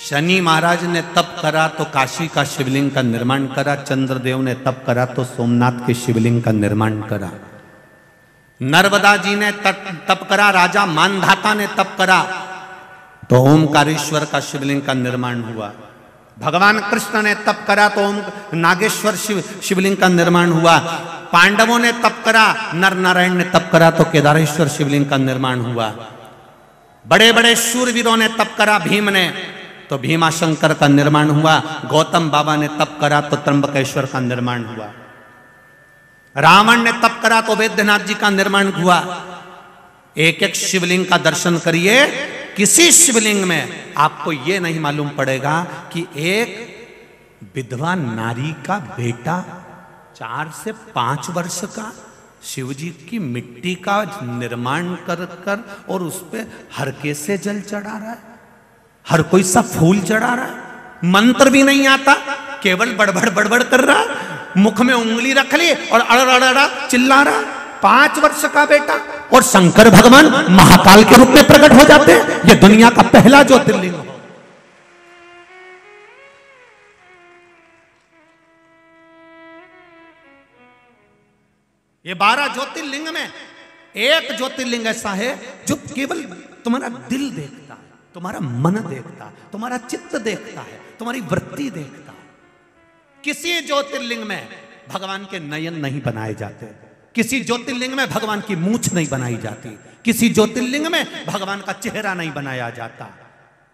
शनि महाराज ने तप करा तो काशी का शिवलिंग का निर्माण करा, चंद्रदेव ने तप करा तो सोमनाथ के शिवलिंग का निर्माण करा, नर्मदा जी ने तप करा, राजा मानधाता ने तप करा तो ओमकारेश्वर का शिवलिंग का निर्माण हुआ, भगवान कृष्ण ने तप करा तो ओम नागेश्वर शिवलिंग का निर्माण हुआ, पांडवों ने तप करा, नर नारायण ने तप करा तो केदारेश्वर शिवलिंग का निर्माण हुआ, बड़े बड़े शूरवीरों ने तप करा, भीम ने तो भीमाशंकर का निर्माण हुआ, गौतम बाबा ने तप करा तो त्र्यंबकेश्वर का निर्माण हुआ, रावण ने तप करा तो वैद्यनाथ जी का निर्माण हुआ। एक एक शिवलिंग का दर्शन करिए, किसी शिवलिंग में आपको यह नहीं मालूम पड़ेगा कि एक विधवा नारी का बेटा 4 से 5 वर्ष का शिव जी की मिट्टी का निर्माण कर और उस पे हरके से जल चढ़ा रहा है, हर कोई सा फूल चढ़ा रहा है, मंत्र भी नहीं आता, केवल बड़बड़ बड़बड़ कर रहा, मुख में उंगली रख ली और अड़अड़ा चिल्ला रहा, 5 वर्ष का बेटा। और शंकर भगवान महाकाल के रूप में प्रकट हो जाते हैं। यह दुनिया का पहला ज्योतिर्लिंग हो। ये 12 ज्योतिर्लिंग में एक ज्योतिर्लिंग ऐसा है जो केवल तुम्हारा दिल देखता है, तुम्हारा मन देखता है, तुम्हारा चित्त देखता है, तुम्हारी वृत्ति देखता है। किसी ज्योतिर्लिंग में भगवान के नयन नहीं बनाए जाते, किसी ज्योतिर्लिंग में भगवान की मूंछ नहीं बनाई जाती, किसी ज्योतिर्लिंग में भगवान का चेहरा नहीं बनाया जाता,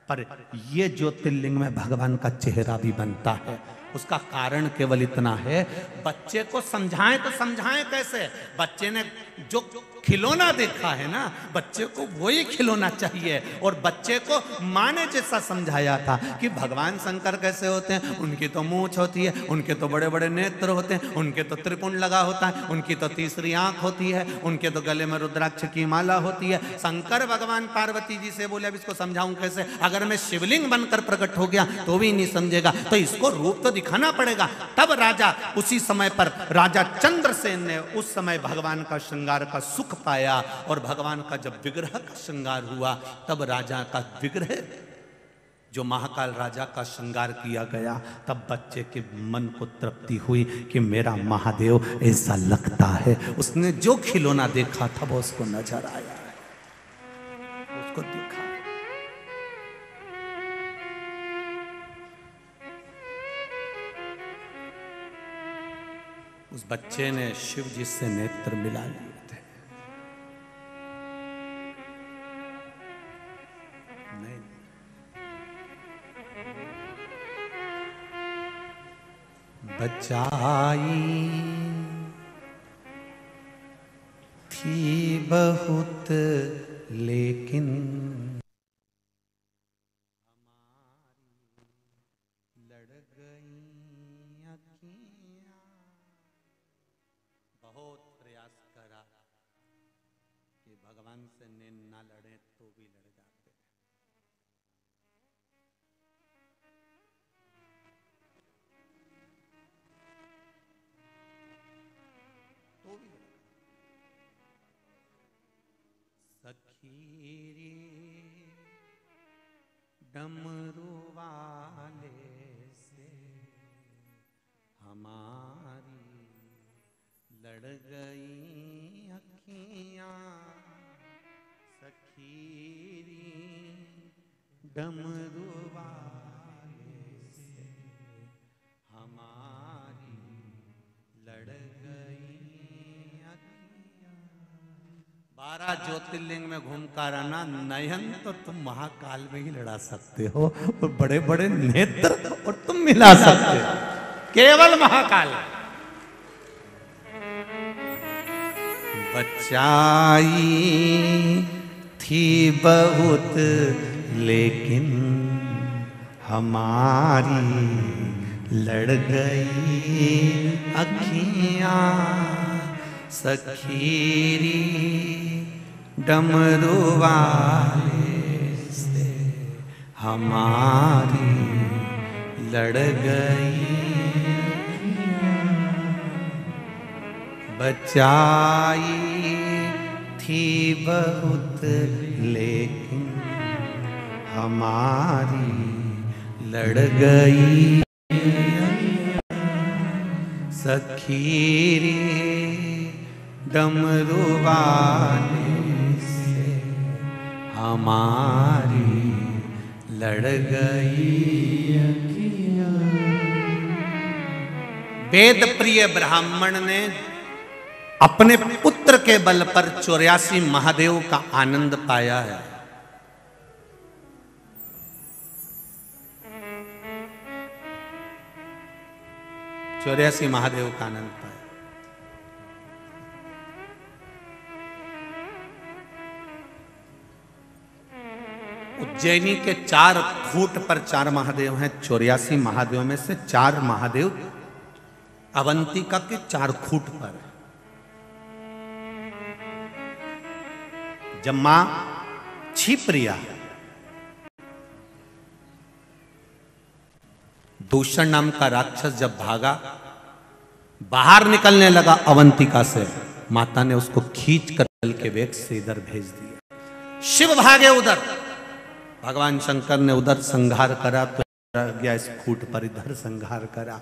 पर यह ज्योतिर्लिंग में भगवान का चेहरा भी बनता है। उसका कारण केवल इतना है, बच्चे को समझाएं तो समझाएं कैसे? बच्चे ने जो खिलौना देखा है ना, बच्चे को वही खिलौना चाहिए। और बच्चे को माँ ने जैसा समझाया था कि भगवान शंकर कैसे होते हैं, उनकी तो मूंछ होती है, उनके तो बड़े बड़े नेत्र होते हैं, उनके तो त्रिपुंड लगा होता है, उनकी तो तीसरी आंख होती है, उनके तो गले में रुद्राक्ष की माला होती है। शंकर भगवान पार्वती जी से बोले अब इसको समझाऊं कैसे? अगर मैं शिवलिंग बनकर प्रकट हो गया तो भी नहीं समझेगा, तो इसको रूप तो दिखाना पड़ेगा। तब राजा उसी समय पर राजा चंद्रसेन ने उस समय भगवान का श्रृंगार का सुख पाया, और भगवान का जब विग्रह का श्रृंगार हुआ तब राजा का विग्रह, जो महाकाल राजा का श्रृंगार किया गया, तब बच्चे के मन को तृप्ति हुई कि मेरा महादेव ऐसा लगता है। उसने जो खिलौना देखा था वो उसको नजर आया, उसको देखा। उस बच्चे ने शिव जी से नेत्र मिला लिए थे। नहीं, बचाई थी बहुत लेकिन भगवान से नैन ना लड़े तो भी लड़ जाते हैं। तो भी सखीरी डमरू वाले से हमारी लड़ गई अखियां, सखीरी डमरू वाले से हमारी लड़ गई अखियां। 12 ज्योतिर्लिंग में घूमकर आना, नयन तो तुम महाकाल में ही लड़ा सकते हो, और बड़े बड़े नेत्र और तुम मिला सकते हो, केवल महाकाल। बचाई थी बहुत लेकिन हमारी लड़ गई अखियां, सखीरी डमरू वाले से हमारी लड़ गई। बचाई थी बहुत लेकिन हमारी लड़ गई सखी रे डमरू वाले से हमारी लड़ गई अखियां। वेद प्रिय ब्राह्मण ने अपने पुत्र के बल पर 84 महादेव का आनंद पाया है। चौरासी महादेव का आनंद पाया। उज्जैनी के 4 फूट पर 4 महादेव हैं। 84 महादेव में से 4 महादेव अवंतिका के 4 फूट पर। जब मां छिप्रिया दूषण नाम का राक्षस जब भागा, बाहर निकलने लगा अवंतिका से, माता ने उसको खींच कर जल के वेग से इधर भेज दिया। शिव भागे उधर, भगवान शंकर ने उधर संहार करा तो गया इस खूट पर इधर संहार करा।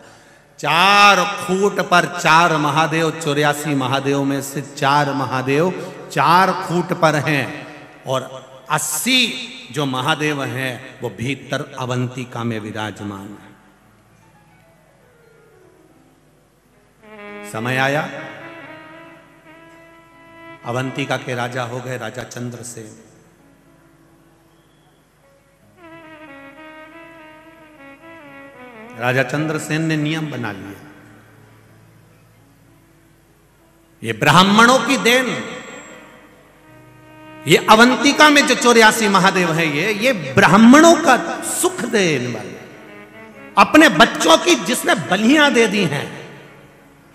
4 खूट पर 4 महादेव, 84 महादेव में से 4 महादेव 4 खूट पर हैं और 80 जो महादेव हैं वो भीतर अवंतिका में विराजमान है। समय आया, अवंतिका के राजा हो गए राजा चंद्रसेन। राजा चंद्रसेन ने नियम बना लिया, ये ब्राह्मणों की देन, ये अवंतिका में जो 84 महादेव है, ये ब्राह्मणों का सुख देने वाले, अपने बच्चों की जिसने बलियां दे दी हैं,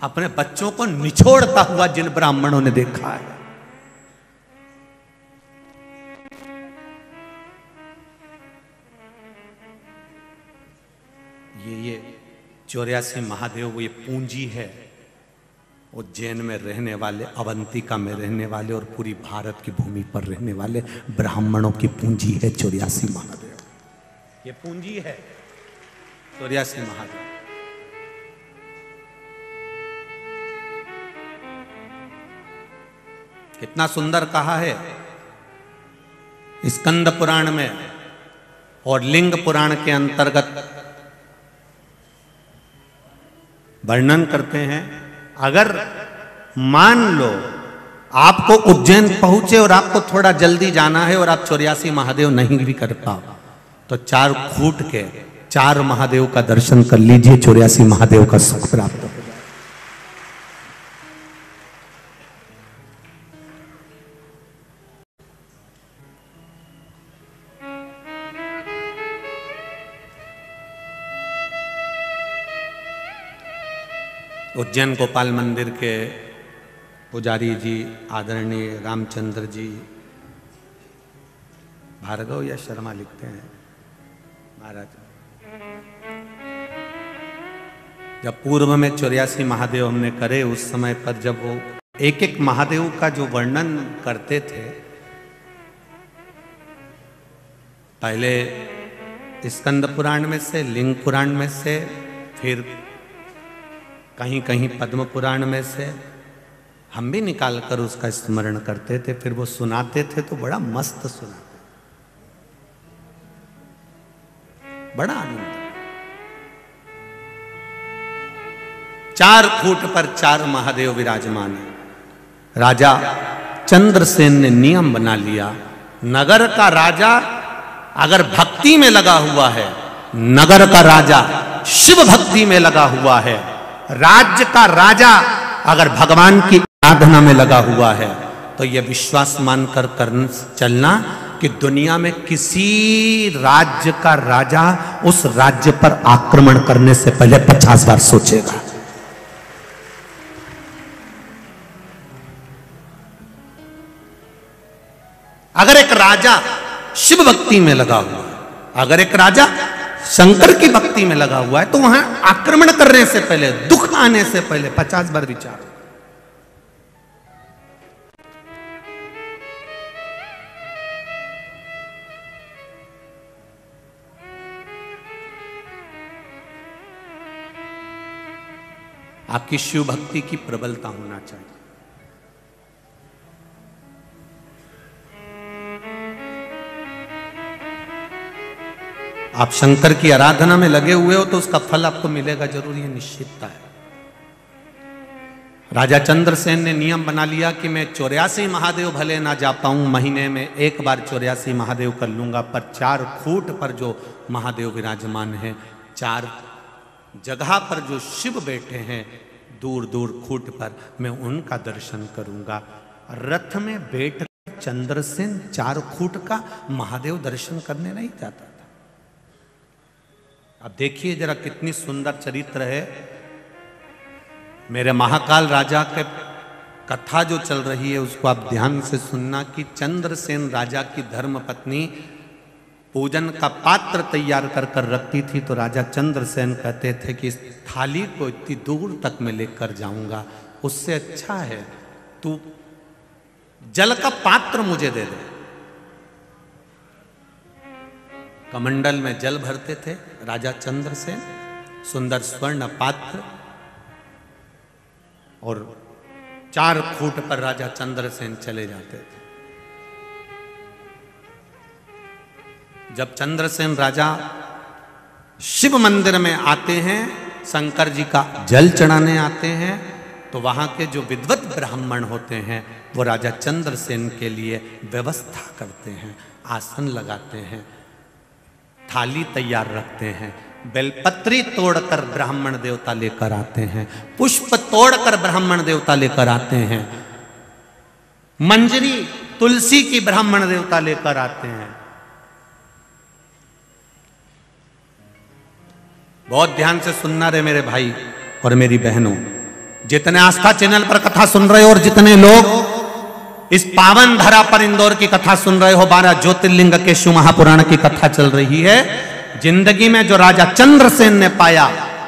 अपने बच्चों को निछोड़ता हुआ जिन ब्राह्मणों ने देखा है, ये 84 महादेव वो ये पूंजी है उज्जैन में रहने वाले, अवंतिका में रहने वाले और पूरी भारत की भूमि पर रहने वाले ब्राह्मणों की पूंजी है 84 महादेव। ये पूंजी है 84 महादेव। कितना सुंदर कहा है स्कंद पुराण में और लिंग पुराण के अंतर्गत वर्णन करते हैं। अगर मान लो आपको उज्जैन पहुंचे और आपको थोड़ा जल्दी जाना है और आप 84 महादेव नहीं भी कर पाओ तो 4 फूट के 4 महादेव का दर्शन कर लीजिए, 84 महादेव का सुख प्राप्त हो जाए। उज्जैन गोपाल मंदिर के पुजारी जी आदरणीय रामचंद्र जी भार्गव या शर्मा लिखते हैं, महाराज जब पूर्व में 84 महादेव हमने करे, उस समय पर जब वो एक एक महादेव का जो वर्णन करते थे, पहले स्कंद पुराण में से, लिंग पुराण में से, फिर कहीं कहीं पद्म पुराण में से, हम भी निकाल कर उसका स्मरण करते थे, फिर वो सुनाते थे तो बड़ा मस्त सुनाते, बड़ा आनंद। 4 फूट पर 4 महादेव विराजमान है। राजा चंद्रसेन ने नियम बना लिया, नगर का राजा अगर भक्ति में लगा हुआ है, नगर का राजा शिव भक्ति में लगा हुआ है, राज्य का राजा अगर भगवान की आराधना में लगा हुआ है, तो यह विश्वास मानकर चलना कि दुनिया में किसी राज्य का राजा उस राज्य पर आक्रमण करने से पहले 50 बार सोचेगा। अगर एक राजा शिव भक्ति में लगा हुआ है, अगर एक राजा शंकर की भक्ति में लगा हुआ है, तो वहां आक्रमण करने से पहले, दुख आने से पहले 50 बार विचार। आपकी शिव भक्ति की प्रबलता होना चाहिए। आप शंकर की आराधना में लगे हुए हो तो उसका फल आपको मिलेगा जरूर, ये निश्चितता है। राजा चंद्रसेन ने नियम बना लिया कि मैं 84 महादेव भले ना जा पाऊं, महीने में एक बार 84 महादेव कर लूंगा, पर 4 खूंट पर जो महादेव विराजमान हैं, 4 जगह पर जो शिव बैठे हैं दूर दूर खूंट पर, मैं उनका दर्शन करूंगा। रथ में बैठकर चंद्रसेन 4 खूंट का महादेव दर्शन करने नहीं जाता था। अब देखिए जरा कितनी सुंदर चरित्र है। मेरे महाकाल राजा के कथा जो चल रही है उसको आप ध्यान से सुनना कि चंद्रसेन राजा की धर्म पत्नी पूजन का पात्र तैयार कर कर रखती थी, तो राजा चंद्रसेन कहते थे कि इस थाली को इतनी दूर तक मैं लेकर जाऊंगा, उससे अच्छा है तू जल का पात्र मुझे दे दे। कमंडल में जल भरते थे राजा चंद्रसेन, सुंदर स्वर्ण पात्र, और 4 खूंट पर राजा चंद्रसेन चले जाते थे। जब चंद्रसेन राजा शिव मंदिर में आते हैं, शंकर जी का जल चढ़ाने आते हैं, तो वहां के जो विद्वत ब्राह्मण होते हैं वो राजा चंद्रसेन के लिए व्यवस्था करते हैं, आसन लगाते हैं, थाली तैयार रखते हैं, बेलपत्री तोड़कर ब्राह्मण देवता लेकर आते हैं, पुष्प तोड़कर ब्राह्मण देवता लेकर आते हैं, मंजरी तुलसी की ब्राह्मण देवता लेकर आते हैं। बहुत ध्यान से सुनना रे मेरे भाई और मेरी बहनों, जितने आस्था चैनल पर कथा सुन रहे हो और जितने लोग इस पावन धरा पर इंदौर की कथा सुन रहे हो, 12 ज्योतिर्लिंग के शिव महापुराण की कथा चल रही है। जिंदगी में जो राजा चंद्रसेन ने पाया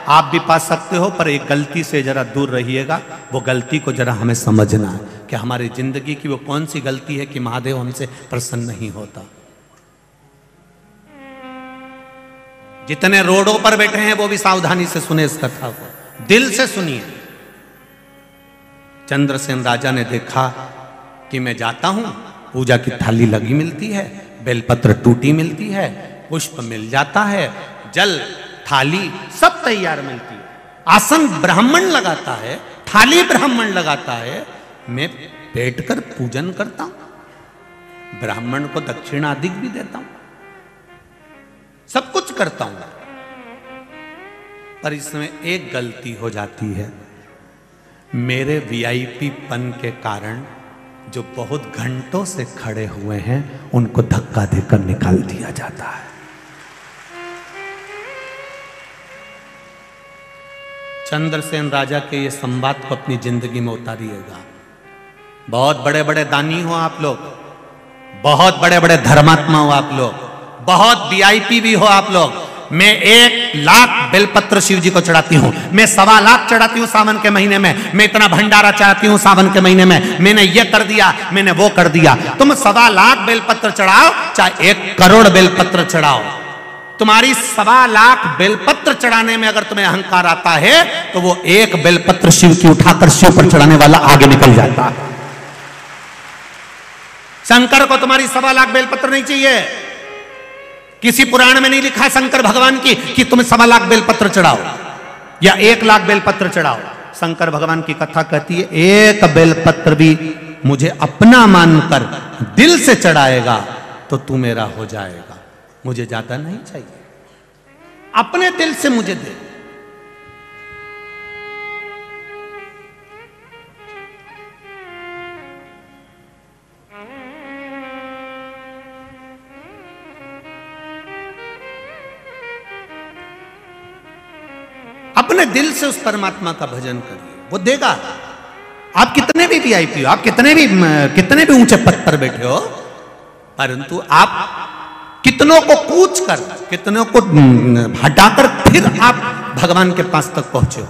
आप भी पा सकते हो, पर एक गलती से जरा दूर रहिएगा। वो गलती को जरा हमें समझना है कि हमारी जिंदगी की वो कौन सी गलती है कि महादेव हमसे प्रसन्न नहीं होता। जितने रोडों पर बैठे हैं वो भी सावधानी से सुने इस कथा को, दिल से सुनिए। चंद्रसेन राजा ने देखा कि मैं जाता हूं, पूजा की थाली लगी मिलती है, बेलपत्र टूटी मिलती है, पुष्प मिल जाता है, जल थाली सब तैयार मिलती है, आसन ब्राह्मण लगाता है, थाली ब्राह्मण लगाता है, मैं बैठकर पूजन करता हूं, ब्राह्मण को दक्षिणा अधिक भी देता हूं, सब कुछ करता हूं, पर इसमें एक गलती हो जाती है। मेरे वीआईपी पन के कारण जो बहुत घंटों से खड़े हुए हैं उनको धक्का देकर निकाल दिया जाता है। चंद्रसेन राजा के ये संवाद को अपनी जिंदगी में उतारिएगा। बहुत बड़े बड़े दानी हो आप लोग, बहुत बड़े बड़े धर्मात्मा हो आप लोग, बहुत वीआईपी भी हो आप लोग। मैं 1 लाख बेलपत्र शिव जी को चढ़ाती हूँ, मैं 1.25 लाख चढ़ाती हूँ सावन के महीने में, मैं इतना भंडारा चढ़ाती हूँ सावन के महीने में, मैंने ये कर दिया, मैंने वो कर दिया। तुम 1.25 लाख बेलपत्र चढ़ाओ चाहे 1 करोड़ बेलपत्र चढ़ाओ, तुम्हारी 1.25 लाख बेलपत्र चढ़ाने में अगर तुम्हें अहंकार आता है तो वो 1 बेलपत्र शिव की उठाकर शिव पर चढ़ाने वाला आगे निकल जाता है। शंकर को तुम्हारी 1.25 लाख बेलपत्र नहीं चाहिए। किसी पुराण में नहीं लिखा है शंकर भगवान की कि तुम 1.25 लाख बेलपत्र चढ़ाओ या 1 लाख बेलपत्र चढ़ाओ। शंकर भगवान की कथा कहती है 1 बेलपत्र भी मुझे अपना मानकर दिल से चढ़ाएगा तो तू मेरा हो जाएगा, मुझे ज्यादा नहीं चाहिए, अपने दिल से मुझे दे। अपने दिल से उस परमात्मा का भजन करिए, वो देगा। आप कितने भी वीआईपी हो, आप कितने भी ऊंचे पद पर बैठे हो, परंतु आप कितनों को कूच कर, कितनों को हटाकर फिर आप भगवान के पास तक पहुंचे हो।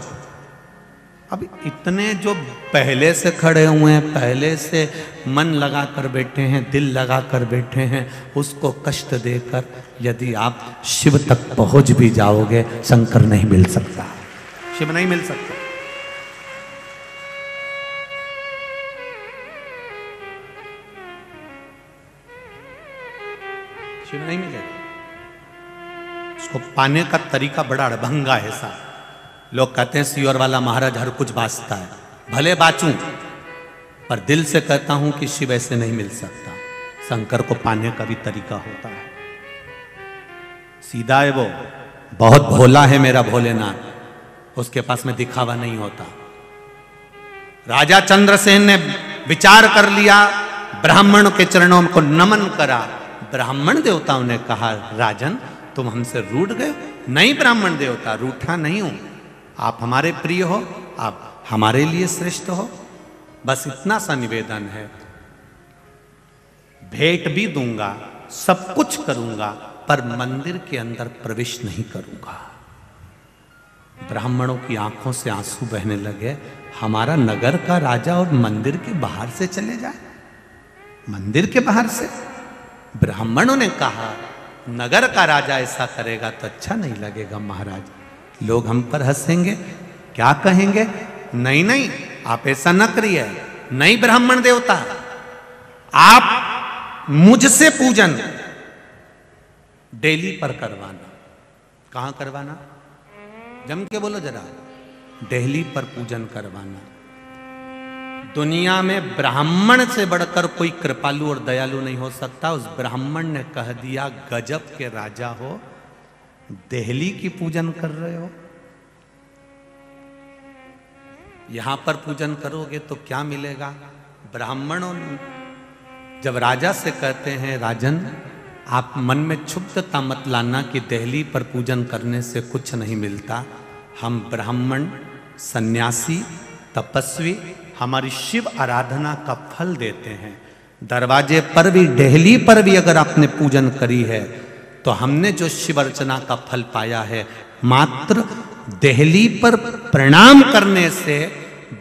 अब इतने जो पहले से खड़े हुए हैं, पहले से मन लगा कर बैठे हैं, दिल लगा कर बैठे हैं, उसको कष्ट देकर यदि आप शिव तक पहुंच भी जाओगे, शंकर नहीं मिल सकता, शिव नहीं मिल सकता। शिव नहीं मिलेगा। उसको पाने का तरीका बड़ा अड़भंगा है साहब। लोग कहते हैं सियोर वाला महाराज हर कुछ बाँचता है, भले बाँचूं, पर दिल से कहता हूं कि शिव ऐसे नहीं मिल सकता। शंकर को पाने का भी तरीका होता है। सीधा है वो, बहुत भोला है मेरा भोलेनाथ, उसके पास में दिखावा नहीं होता। राजा चंद्रसेन ने विचार कर लिया, ब्राह्मण के चरणों को नमन करा। ब्राह्मण देवताओं ने कहा, राजन तुम हमसे रूठ गए? नहीं ब्राह्मण देवता, रूठा नहीं हूं, आप हमारे प्रिय हो, आप हमारे लिए श्रेष्ठ हो, बस इतना सा निवेदन है। भेंट भी दूंगा, सब कुछ करूंगा, पर मंदिर के अंदर प्रवेश नहीं करूंगा। ब्राह्मणों की आंखों से आंसू बहने लगे। हमारा नगर का राजा और मंदिर के बाहर से चले जाए? मंदिर के बाहर से? ब्राह्मणों ने कहा, नगर का राजा ऐसा करेगा तो अच्छा नहीं लगेगा महाराज, लोग हम पर हंसेंगे, क्या कहेंगे? नहीं नहीं, आप ऐसा न करिए। नहीं ब्राह्मण देवता, आप मुझसे पूजन डेली पर करवाना। कहां करवाना? जम के बोलो जरा। डेली पर पूजन करवाना। दुनिया में ब्राह्मण से बढ़कर कोई कृपालु और दयालु नहीं हो सकता। उस ब्राह्मण ने कह दिया, गजब के राजा हो, देहली की पूजन कर रहे हो, यहां पर पूजन करोगे तो क्या मिलेगा? ब्राह्मणों जब राजा से कहते हैं, राजन आप मन में क्षुब्धता मत लाना कि देहली पर पूजन करने से कुछ नहीं मिलता, हम ब्राह्मण सन्यासी तपस्वी हमारी शिव आराधना का फल देते हैं। दरवाजे पर भी, देहली पर भी अगर आपने पूजन करी है तो हमने जो शिव अर्चना का फल पाया है, मात्र देहली पर प्रणाम करने से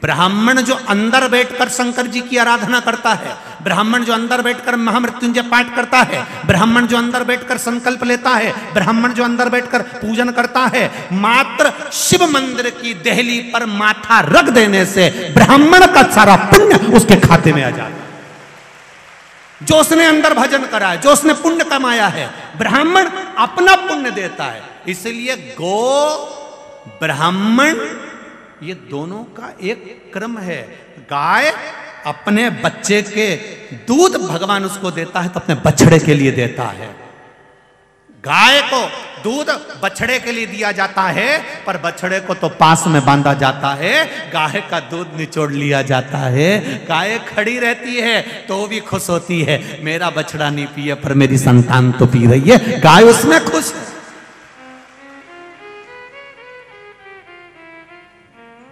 ब्राह्मण जो अंदर बैठकर शंकर जी की आराधना करता है, ब्राह्मण जो अंदर बैठकर महामृत्युंजय पाठ करता है, ब्राह्मण जो अंदर बैठकर संकल्प लेता है, ब्राह्मण जो अंदर बैठकर पूजन करता है, मात्र शिव मंदिर की देहली पर माथा रख देने से ब्राह्मण का सारा पुण्य उसके खाते में आ जाता है। जो उसने अंदर भजन करा है, जो उसने पुण्य कमाया है, ब्राह्मण अपना पुण्य देता है। इसलिए गो ब्राह्मण ये दोनों का एक क्रम है। गाय अपने बच्चे के दूध भगवान उसको देता है तो अपने बछड़े के लिए देता है। गाय को दूध बछड़े के लिए दिया जाता है, पर बछड़े को तो पास में बांधा जाता है, गाय का दूध निचोड़ लिया जाता है। गाय खड़ी रहती है तो भी खुश होती है, मेरा बछड़ा नहीं पिए पर मेरी संतान तो पी रही है, गाय उसमें खुश है।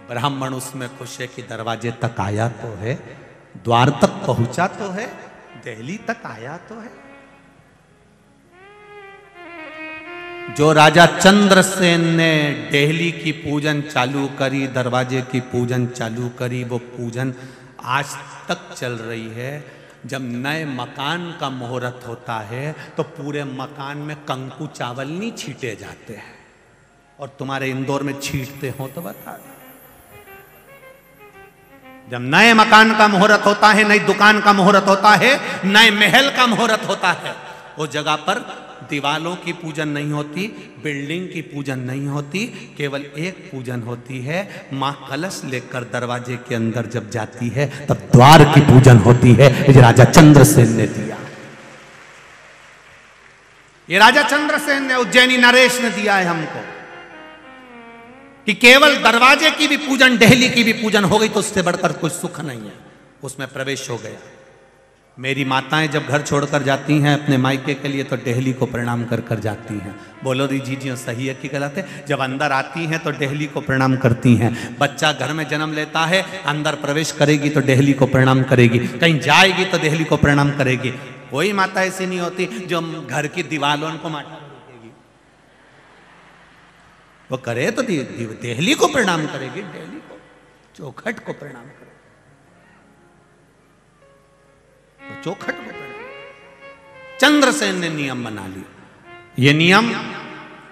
ब्राह्मण उसमें खुश है कि दरवाजे तक आया तो है, द्वार तक पहुंचा तो है, देहली तक आया तो है। जो राजा चंद्रसेन ने देहली की पूजन चालू करी, दरवाजे की पूजन चालू करी, वो पूजन आज तक चल रही है। जब नए मकान का मुहूर्त होता है तो पूरे मकान में कंकु चावल नहीं छीटे जाते हैं, और तुम्हारे इंदौर में छीटते हो तो बता। जब नए मकान का मुहूर्त होता है, नई दुकान का मुहूर्त होता है, नए महल का मुहूर्त होता है, उस जगह पर दीवालों की पूजन नहीं होती, बिल्डिंग की पूजन नहीं होती, केवल एक पूजन होती है। मां कलश लेकर दरवाजे के अंदर जब जाती है तब द्वार की पूजन होती है। ये राजा चंद्रसेन ने दिया, ये राजा चंद्रसेन ने, उज्जैनी नरेश ने दिया है हमको, कि केवल दरवाजे की भी पूजन, देहली की भी पूजन हो गई तो उससे बढ़कर कुछ सुख नहीं है, उसमें प्रवेश हो गया। मेरी माताएं जब घर छोड़कर जाती हैं अपने मायके के लिए तो देहली को प्रणाम कर कर जाती हैं। बोलो री जी सही है कि गलत है? जब अंदर आती हैं तो देहली को प्रणाम करती हैं। बच्चा घर में जन्म लेता है, अंदर प्रवेश करेगी तो देहली को प्रणाम करेगी, कहीं जाएगी तो देहली को प्रणाम करेगी। कोई माता ऐसी नहीं होती जो घर की दीवारों को माता रोकेगी, वो करे तो देहली को प्रणाम करेगी, देहली को, चौखट को प्रणाम करेगी, तो चौखट को प्रणाम। चंद्रसेन ने नियम बना लिया। ये नियम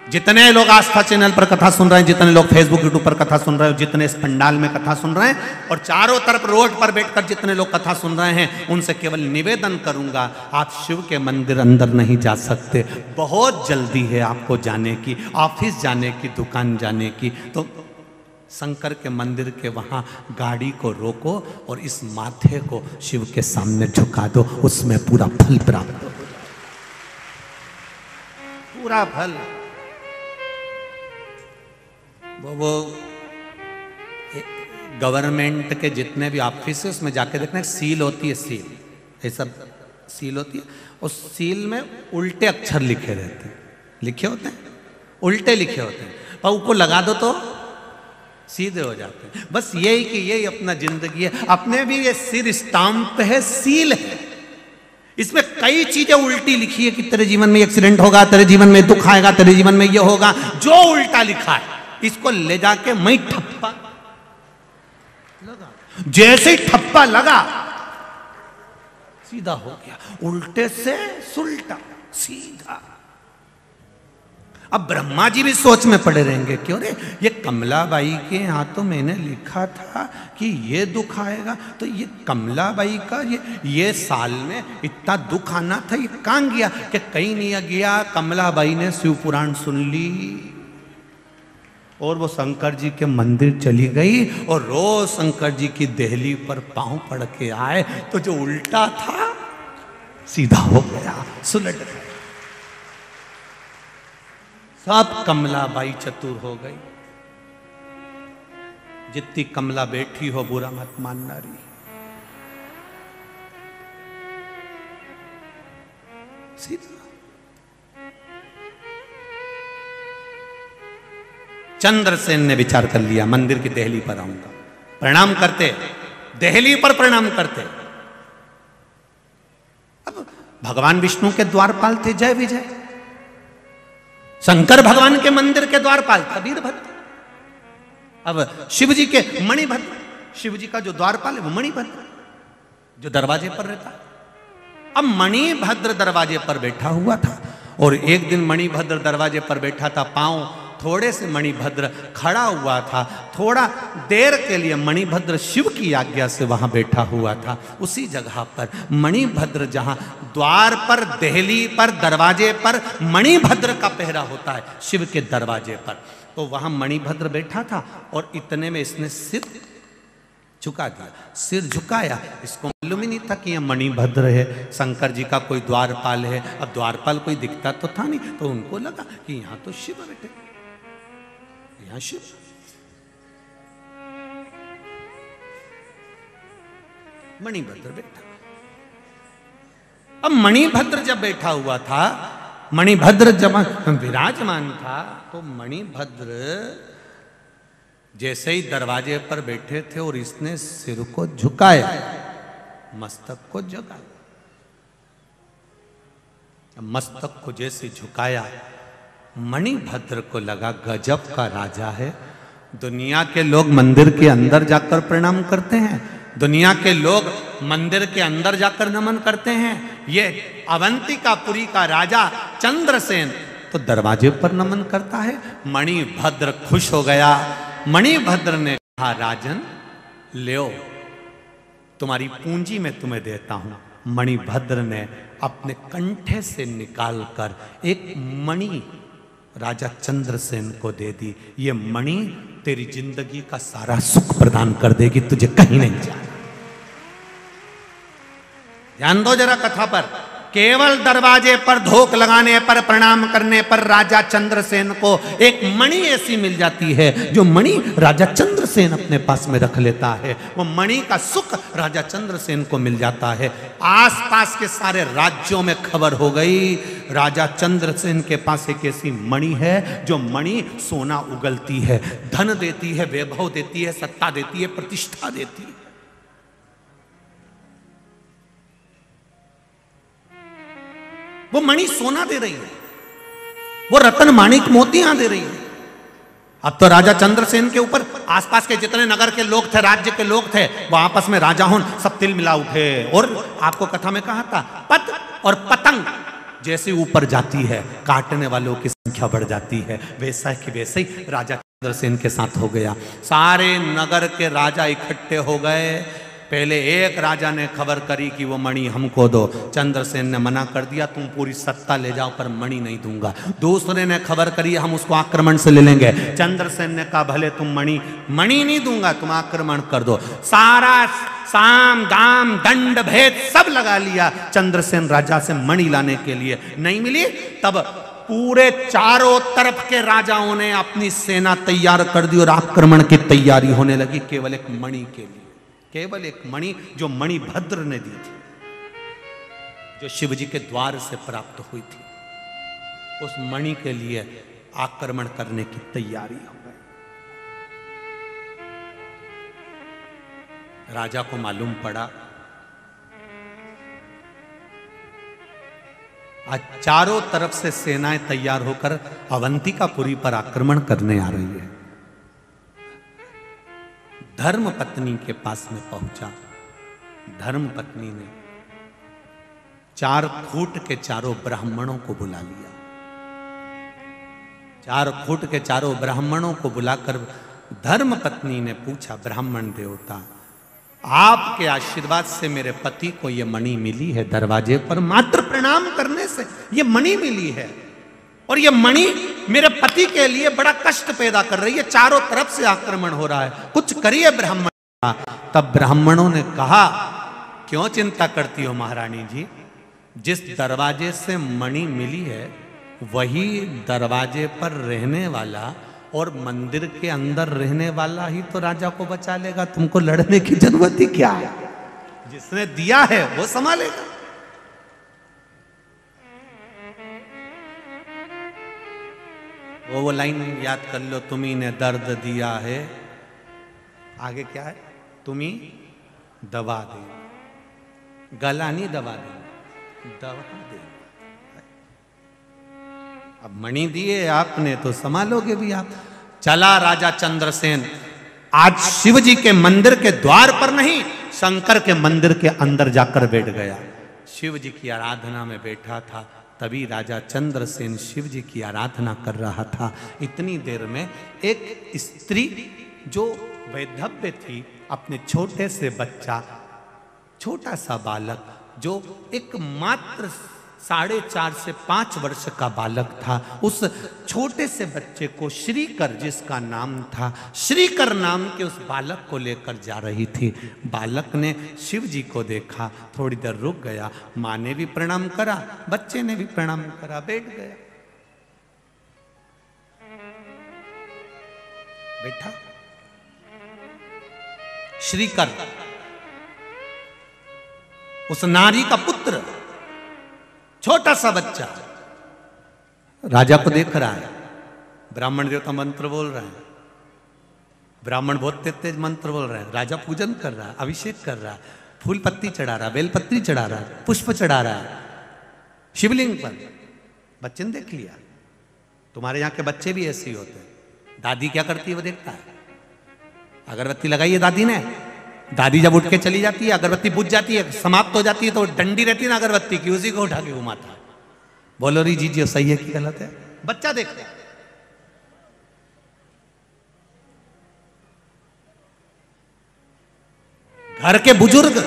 जितने लोग आस्था चैनल पर कथा सुन रहे हैं, जितने लोग फेसबुक यूट्यूब पर कथा सुन रहे हैं, जितने इस पंडाल में कथा सुन रहे हैं और चारों तरफ रोड पर बैठकर जितने लोग कथा सुन रहे हैं, उनसे केवल निवेदन करूंगा, आप शिव के मंदिर अंदर नहीं जा सकते। बहुत जल्दी है आपको जाने की, ऑफिस जाने की, दुकान जाने की, तो शंकर के मंदिर के वहां गाड़ी को रोको और इस माथे को शिव के सामने झुका दो, उसमें पूरा फल प्राप्त हो, पूरा फल। वो गवर्नमेंट के जितने भी ऑफिस है उसमें जाके देखना, सील होती है, सील, ये सब सील होती है, उस सील में उल्टे अक्षर लिखे रहते हैं, लिखे होते हैं, उल्टे लिखे होते हैं, पर उसको लगा दो तो सीधे हो जाते हैं। बस यही कि यही अपना जिंदगी है, अपने भी ये सिर स्टाम्प है, सील है, इसमें कई चीजें उल्टी लिखी है कि तेरे जीवन में एक्सीडेंट होगा, तेरे जीवन में दुख आएगा, तेरे जीवन में ये होगा, जो उल्टा लिखा है इसको ले जाके मैं ठप्पा लगा, जैसे ही ठप्पा लगा सीधा हो गया, उल्टे से सुलटा सीधा। अब ब्रह्मा जी भी सोच में पड़े रहेंगे, क्यों रे ये कमलाबाई के यहाँ तो मैंने लिखा था कि ये दुख आएगा, तो ये कमलाबाई का ये साल में इतना दुख आना था, ये कहाँ गया? कि कहीं नहीं गया, कमलाबाई ने शिव पुराण सुन ली और वो शंकर जी के मंदिर चली गई और रोज शंकर जी की देहली पर पांव पड़ के आए, तो जो उल्टा था सीधा हो गया, सुलट गया। सब कमलाबाई चतुर हो गई। जितनी कमला बैठी हो बुरा मत मानना रही। सीधा चंद्रसेन ने विचार कर लिया, मंदिर की देहली पर आऊंगा। प्रणाम करते, देहली पर प्रणाम करते। अब भगवान विष्णु के द्वारपाल थे जय विजय, शंकर भगवान के मंदिर के द्वारपाल था वीरभद्र, अब शिव जी के मणिभद्र, शिव जी का जो द्वारपाल है वो मणिभद्र जो दरवाजे पर रहता है। अब मणिभद्र दरवाजे पर बैठा हुआ था और एक दिन मणिभद्र दरवाजे पर बैठा था, पांव थोड़े से मणिभद्र खड़ा हुआ था, थोड़ा देर के लिए मणिभद्र शिव की आज्ञा से वहां बैठा हुआ था। उसी जगह पर मणिभद्र जहां द्वार पर, देहली पर, दरवाजे पर मणिभद्र का पहरा होता है शिव के दरवाजे पर, तो वहां मणिभद्र बैठा था और इतने में इसने सिर झुका दिया। सिर झुकाया, इसको मालूम ही नहीं था कि यह मणिभद्र है, शंकर जी का कोई द्वारपाल है। अब द्वारपाल कोई दिखता तो था नहीं, तो उनको लगा कि यहां तो शिव बैठे, यहां शिव। मणिभद्र बैठा। अब मणिभद्र जब बैठा हुआ था, मणिभद्र जब विराजमान था, तो मणिभद्र जैसे ही दरवाजे पर बैठे थे और इसने सिर को झुकाया, मस्तक को जगाया, मस्तक को जैसे झुकाया, मणिभद्र को लगा गजब का राजा है। दुनिया के लोग मंदिर के अंदर जाकर प्रणाम करते हैं, दुनिया के लोग मंदिर के अंदर जाकर नमन करते हैं, ये अवंतिकापुरी का राजा चंद्रसेन तो दरवाजे पर नमन करता है। मणिभद्र खुश हो गया। मणिभद्र ने कहा, राजन ले, तुम्हारी पूंजी मैं तुम्हें देता हूं। मणिभद्र ने अपने कंठे से निकालकर एक मणि राजा चंद्रसेन को दे दी। ये मणि तेरी जिंदगी का सारा सुख प्रदान कर देगी, तुझे कहीं नहीं जाना। ध्यान दो जरा कथा पर। केवल दरवाजे पर धोख लगाने पर, प्रणाम करने पर राजा चंद्रसेन को एक मणि ऐसी मिल जाती है जो मणि राजा चंद्रसेन अपने पास में रख लेता है। वो मणि का सुख राजा चंद्रसेन को मिल जाता है। आसपास के सारे राज्यों में खबर हो गई, राजा चंद्रसेन के पास एक ऐसी मणि है जो मणि सोना उगलती है, धन देती है, वैभव देती है, सत्ता देती है, प्रतिष्ठा देती है। वो मणि सोना दे रही है, वो रतन माणिक मोतियां दे रही है। अब तो राजा चंद्रसेन के ऊपर आसपास के जितने नगर के लोग थे, राज्य के लोग थे, वो आपस में राजा हों सब तिल मिला उठे। और आपको कथा में कहा था, पत और पतंग जैसे ऊपर जाती है, काटने वालों की संख्या बढ़ जाती है। वैसा कि वैसे ही राजा चंद्रसेन के साथ हो गया। सारे नगर के राजा इकट्ठे हो गए। पहले एक राजा ने खबर करी कि वो मणि हमको दो। चंद्रसेन ने मना कर दिया, तुम पूरी सत्ता ले जाओ पर मणि नहीं दूंगा। दूसरे ने खबर करी, हम उसको आक्रमण से ले लेंगे। चंद्रसेन ने कहा, भले तुम मणि नहीं दूंगा, तुम आक्रमण कर दो। सारा साम दाम दंड भेद सब लगा लिया चंद्रसेन राजा से मणि लाने के लिए। नहीं मिली, तब पूरे चारों तरफ के राजाओं ने अपनी सेना तैयार कर दी और आक्रमण की तैयारी होने लगी केवल एक मणि के लिए। केवल एक मणि जो मणिभद्र ने दी थी, जो शिवजी के द्वार से प्राप्त हुई थी, उस मणि के लिए आक्रमण करने की तैयारी हो गई। राजा को मालूम पड़ा आज चारों तरफ से सेनाएं तैयार होकर अवंतिकापुरी पर आक्रमण करने आ रही है। धर्म पत्नी के पास में पहुंचा। धर्म पत्नी ने 4 फुट के चारों ब्राह्मणों को बुला लिया। 4 फुट के चारों ब्राह्मणों को बुलाकर धर्म पत्नी ने पूछा, ब्राह्मण देवता, आपके आशीर्वाद से मेरे पति को ये मणि मिली है। दरवाजे पर मात्र प्रणाम करने से ये मणि मिली है, और ये मणि मेरे पति के लिए बड़ा कष्ट पैदा कर रही है। चारों तरफ से आक्रमण हो रहा है, कुछ करिए ब्राह्मण। तब ब्राह्मणों ने कहा, क्यों चिंता करती हो महारानी जी, जिस दरवाजे से मणि मिली है वही दरवाजे पर रहने वाला और मंदिर के अंदर रहने वाला ही तो राजा को बचा लेगा। तुमको लड़ने की जरूरत ही क्या है? जिसने दिया है वो संभालेगा। वो लाइन याद कर लो, तुम्ही ने दर्द दिया है, आगे क्या है, तुम्ही दवा दे, गला नहीं दबा दे, दवा दे। अब मणि दिए आपने तो संभालोगे भी आप। चला राजा चंद्रसेन आज शिव जी के मंदिर के द्वार पर नहीं, शंकर के मंदिर के अंदर जाकर बैठ गया। शिव जी की आराधना में बैठा था। तभी राजा चंद्रसेन शिव जी की आराधना कर रहा था। इतनी देर में एक स्त्री जो वैधव्य थी, अपने छोटे से बच्चा, छोटा सा बालक जो एक मात्र 4.5 से 5 वर्ष का बालक था, उस छोटे से बच्चे को श्रीकर, जिसका नाम था, श्रीकर नाम के उस बालक को लेकर जा रही थी। बालक ने शिव जी को देखा, थोड़ी देर रुक गया, माँ ने भी प्रणाम करा, बच्चे ने भी प्रणाम करा, बैठ गया। बैठा श्रीकर उस नारी का पुत्र, छोटा सा बच्चा राजा को देख रहा है। ब्राह्मण देवता मंत्र बोल रहे हैं, ब्राह्मण बहुत तेज तेज मंत्र बोल रहे हैं। राजा पूजन कर रहा है, अभिषेक कर रहा है, फूल पत्ती चढ़ा रहा है, बेलपत्री चढ़ा रहा है, पुष्प चढ़ा रहा है शिवलिंग पर। बच्चे ने देख लिया। तुम्हारे यहाँ के बच्चे भी ऐसे ही होते हैं। दादी क्या करती है वो देखता है। अगरबत्ती लगाई है दादी ने, दादी जब उठ के चली जाती है, अगरबत्ती बुझ जाती है, समाप्त हो जाती है, तो डंडी रहती है ना अगरबत्ती की, उसी को उठा के घुमाता है। बोलो री जी सही है कि गलत है? बच्चा देखता है। घर के बुजुर्ग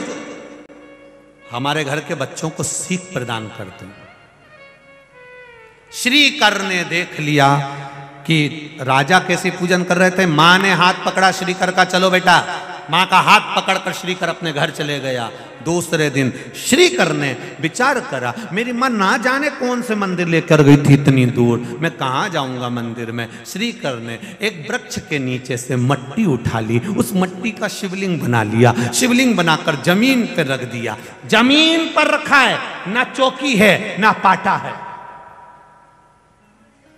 हमारे घर के बच्चों को सीख प्रदान करते हैं। श्रीकर ने देख लिया कि राजा कैसे पूजन कर रहे थे। मां ने हाथ पकड़ा श्रीकर का, चलो बेटा। मां का हाथ पकड़कर श्रीकर अपने घर चले गया। दूसरे दिन श्रीकर ने विचार करा, मेरी मां ना जाने कौन से मंदिर लेकर गई थी इतनी दूर, मैं कहां जाऊंगा मंदिर में। श्रीकर ने एक वृक्ष के नीचे से मट्टी उठा ली, उस मट्टी का शिवलिंग बना लिया। शिवलिंग बनाकर जमीन पर रख दिया। जमीन पर रखा है, ना चौकी है ना पाटा है,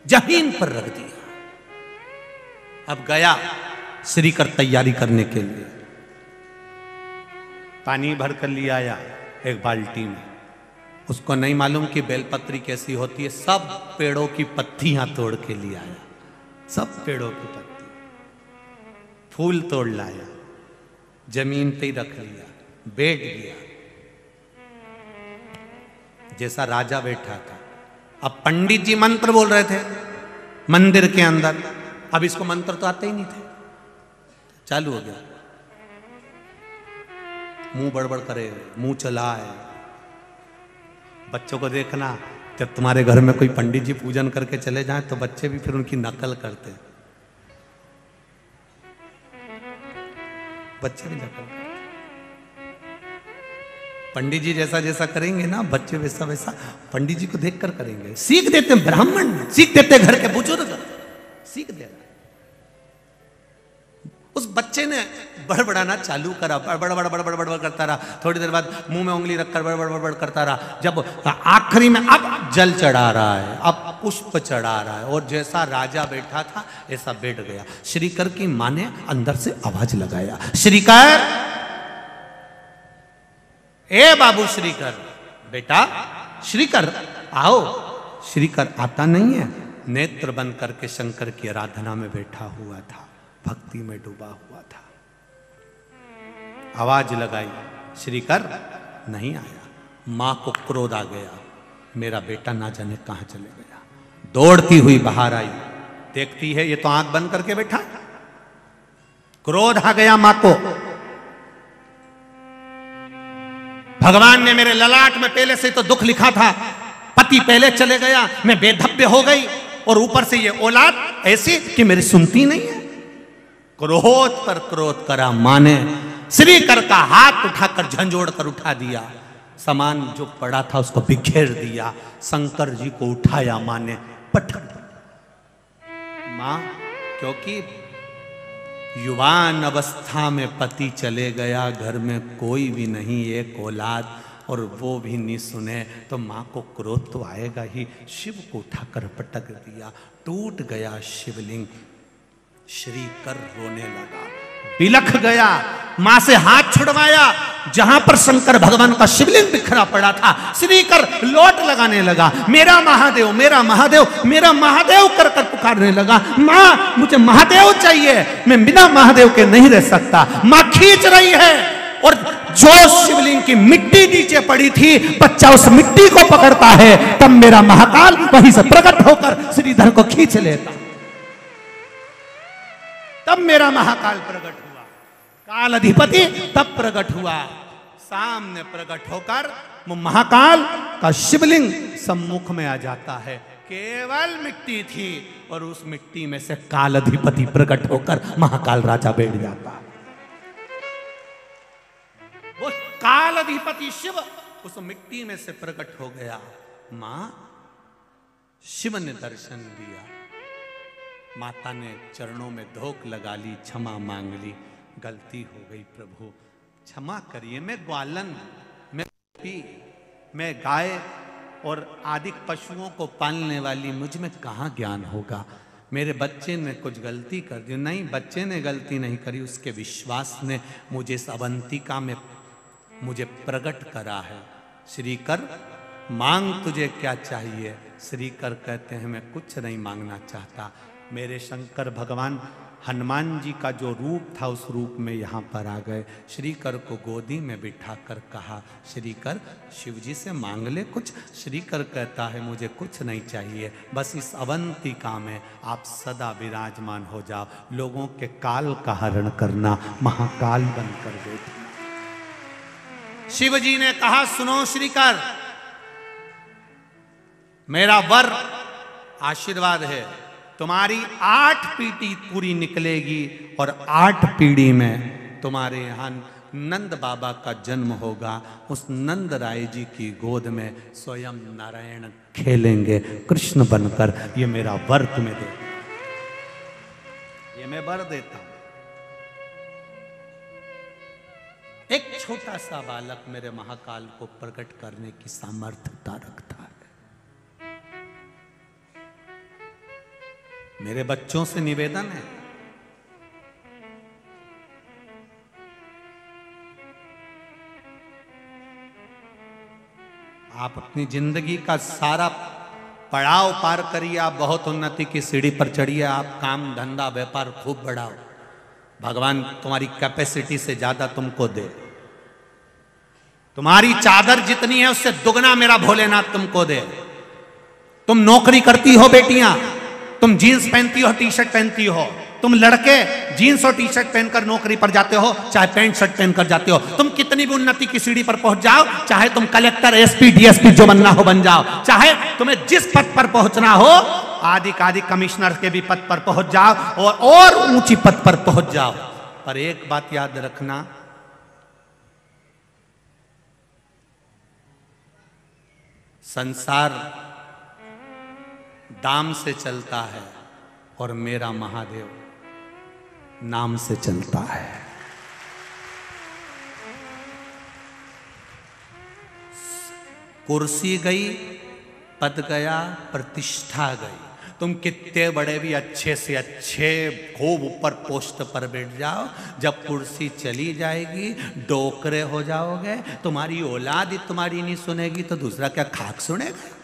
जमीन पर रख दिया। अब गया श्रीकर तैयारी करने के लिए, पानी भर कर लिया आया एक बाल्टी में। उसको नहीं मालूम कि बेलपत्री कैसी होती है। सब पेड़ों की पत्तियां तोड़ के ले आया, सब पेड़ों की पत्ती, फूल तोड़ लाया, जमीन पे ही रख लिया, बैठ गया जैसा राजा बैठा था। अब पंडित जी मंत्र बोल रहे थे, मंदिर के अंदर। अब इसको मंत्र तो आते ही नहीं थे, चालू हो गया, मुंह बड़बड़ करे, मुंह चलाए। बच्चों को देखना, जब तुम्हारे घर में कोई पंडित जी पूजन करके चले जाएं तो बच्चे भी फिर उनकी नकल करते, बच्चे भी नकल करते। पंडित जी जैसा जैसा करेंगे ना, बच्चे वैसा वैसा पंडित जी को देखकर करेंगे। सीख देते हैं ब्राह्मण, सीख देते हैं घर के बुजुर्ग, सीख दे रहा। उस बच्चे ने बड़बड़ाना चालू करा, बड़बड़ बड़बड़ बड़बड़ करता रहा। थोड़ी देर बाद मुंह में उंगली रखकर बड़बड़ बड़बड़ करता रहा। जब आखिरी में अब जल चढ़ा रहा है, अब पुष्प चढ़ा रहा है, और जैसा राजा बैठा था ऐसा बैठ गया। श्रीकर की मां ने अंदर से आवाज लगाया, श्रीकर, ए बाबू श्रीकर, बेटा श्रीकर आओ। श्रीकर आता नहीं है, नेत्र बंद करके शंकर की आराधना में बैठा हुआ था, भक्ति में डूबा हुआ था। आवाज लगाई, श्रीकर नहीं आया। मां को क्रोध आ गया, मेरा बेटा ना जाने कहां चले गया। दौड़ती हुई बाहर आई, देखती है ये तो आंख बंद करके बैठा। क्रोध आ गया मां को, भगवान ने मेरे ललाट में पहले से तो दुख लिखा था, पति पहले चले गया, मैं बेधब्य हो गई, और ऊपर से ये औलाद ऐसी कि मेरी सुनती नहीं है। क्रोध पर क्रोध करा मां ने, श्रीकर का हाथ उठाकर झंझोड़ कर उठा दिया, सामान जो पड़ा था उसको बिखेर दिया। शंकर जी को उठाया मां ने, पटक। मां, क्योंकि युवान अवस्था में पति चले गया, घर में कोई भी नहीं, एक औलाद, और वो भी नहीं सुने तो मां को क्रोध तो आएगा ही। शिव को उठाकर पटक दिया, टूट गया शिवलिंग। श्रीकर रोने लगा, बिलख गया, मां से हाथ छुड़वाया। जहां पर शंकर भगवान का शिवलिंग बिखरा पड़ा था, श्रीकर लोट लगाने लगा, मेरा महादेव, मेरा महादेव, मेरा महादेव कर कर पुकारने लगा। मां, मुझे महादेव चाहिए, मैं बिना महादेव के नहीं रह सकता। मां खींच रही है, और जो शिवलिंग की मिट्टी नीचे पड़ी थी, बच्चा उस मिट्टी को पकड़ता है, तब मेरा महाकाल वहीं से प्रकट होकर श्रीधर को खींच लेता। तब मेरा महाकाल प्रकट हुआ, काल अधिपति तब प्रकट हुआ। सामने प्रकट होकर वो महाकाल का शिवलिंग सम्मुख में आ जाता है। केवल मिट्टी थी, और उस मिट्टी में से काल अधिपति प्रकट होकर महाकाल राजा बैठ जाता है। वो काल अधिपति शिव उस मिट्टी में से प्रकट हो गया। मां, शिव ने दर्शन दिया, माता ने चरणों में धोख लगा ली, क्षमा मांग ली, गलती हो गई प्रभु, क्षमा करिए। मैं ग्वालन, मैं गाय और आदि पशुओं को पालने वाली, मुझ में कहाँ ज्ञान होगा। मेरे बच्चे ने कुछ गलती कर दी। नहीं, बच्चे ने गलती नहीं करी, उसके विश्वास ने मुझे इस अवंतिका में मुझे प्रकट करा है। श्रीकर, मांग तुझे क्या चाहिए? श्रीकर कहते हैं, मैं कुछ नहीं मांगना चाहता। मेरे शंकर भगवान हनुमान जी का जो रूप था, उस रूप में यहाँ पर आ गए। श्रीकर को गोदी में बिठाकर कहा, श्रीकर, शिव जी से मांग ले कुछ। श्रीकर कहता है, मुझे कुछ नहीं चाहिए, बस इस अवंतिका में आप सदा विराजमान हो जाओ, लोगों के काल का हरण करना, महाकाल बनकर बैठना। शिव जी ने कहा, सुनो श्रीकर, मेरा वर आशीर्वाद है, तुम्हारी 8 पीढ़ी पूरी निकलेगी, और 8 पीढ़ी में तुम्हारे यहाँ नंद बाबा का जन्म होगा। उस नंद राय जी की गोद में स्वयं नारायण खेलेंगे कृष्ण बनकर। ये मेरा वर तुम्हें दे, ये मैं वर देता हूं। एक छोटा सा बालक मेरे महाकाल को प्रकट करने की सामर्थ्यता रखता है। मेरे बच्चों से निवेदन है, आप अपनी जिंदगी का सारा पड़ाव पार करिए, आप बहुत उन्नति की सीढ़ी पर चढ़िए, आप काम धंधा व्यापार खूब बढ़ाओ, भगवान तुम्हारी कैपेसिटी से ज्यादा तुमको दे। तुम्हारी चादर जितनी है उससे दुगना मेरा भोलेनाथ तुमको दे। तुम नौकरी करती हो बेटियां, तुम जीन्स पहनती हो, टी शर्ट पहनती हो, तुम लड़के जीन्स और टी शर्ट पहनकर नौकरी पर जाते हो, चाहे पैंट शर्ट पहनकर जाते हो, तुम कितनी भी उन्नति की सीढ़ी पर पहुंच जाओ, चाहे तुम कलेक्टर, एसपी, डीएसपी जो बनना हो बन जाओ, चाहे तुम्हें जिस पद पर पहुंचना हो, आदि कमिश्नर के भी पद पर पहुंच जाओ और ऊंची पद पर पहुंच जाओ, पर एक बात याद रखना, संसार दाम से चलता है और मेरा महादेव नाम से चलता है। कुर्सी गई, पद गया, प्रतिष्ठा गई। तुम कितने बड़े भी अच्छे से अच्छे खूब ऊपर पोस्ट पर बैठ जाओ, जब कुर्सी चली जाएगी डोकरे हो जाओगे, तुम्हारी औलाद ही तुम्हारी नहीं सुनेगी तो दूसरा क्या खाक सुनेगा।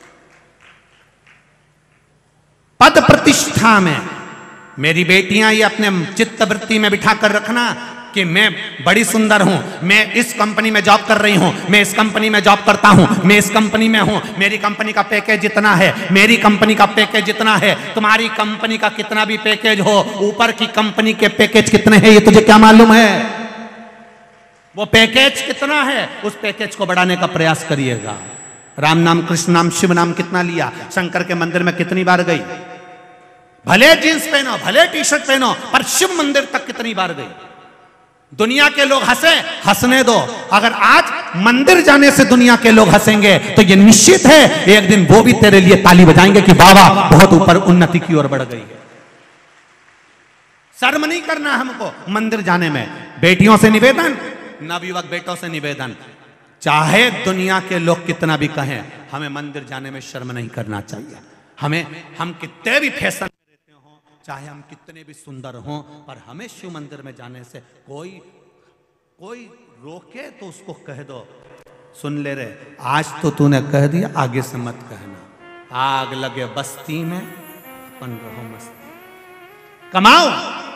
पद प्रतिष्ठा में मेरी बेटियां ये अपने चित्त वृत्ति में बिठा कर रखना कि मैं बड़ी सुंदर हूं, मैं इस कंपनी में जॉब कर रही हूं, मैं इस कंपनी में जॉब करता हूं, मैं इस कंपनी में हूं, मेरी कंपनी का पैकेज इतना है, मेरी कंपनी का पैकेज इतना है। तुम्हारी कंपनी का कितना भी पैकेज हो, ऊपर की कंपनी के पैकेज कितने हैं ये तुझे क्या मालूम है? वो पैकेज कितना है, उस पैकेज को बढ़ाने का प्रयास करिएगा। राम नाम, कृष्ण नाम, शिव नाम कितना लिया, शंकर के मंदिर में कितनी बार गई, भले जींस पहनो, भले टी शर्ट पहनो, पर शिव मंदिर तक कितनी बार गई। दुनिया के लोग हंसे, हंसने दो, अगर आज मंदिर जाने से दुनिया के लोग हंसेंगे तो ये निश्चित है एक दिन वो भी तेरे लिए ताली बजाएंगे कि बाबा बहुत ऊपर उन्नति की ओर बढ़ गई है। शर्म नहीं करना हमको मंदिर जाने में। बेटियों से निवेदन, नवयुवक बेटों से निवेदन, चाहे दुनिया के लोग कितना भी कहें, हमें मंदिर जाने में शर्म नहीं करना चाहिए। हम कितने भी फैशन में रहते हो, चाहे हम कितने भी सुंदर हों, पर हमें शिव मंदिर में जाने से कोई रोके तो उसको कह दो, सुन ले रे, आज तो तूने कह दिया, आगे से मत कहना। आग लगे बस्ती में, अपन रहो मस्ती। कमाओ,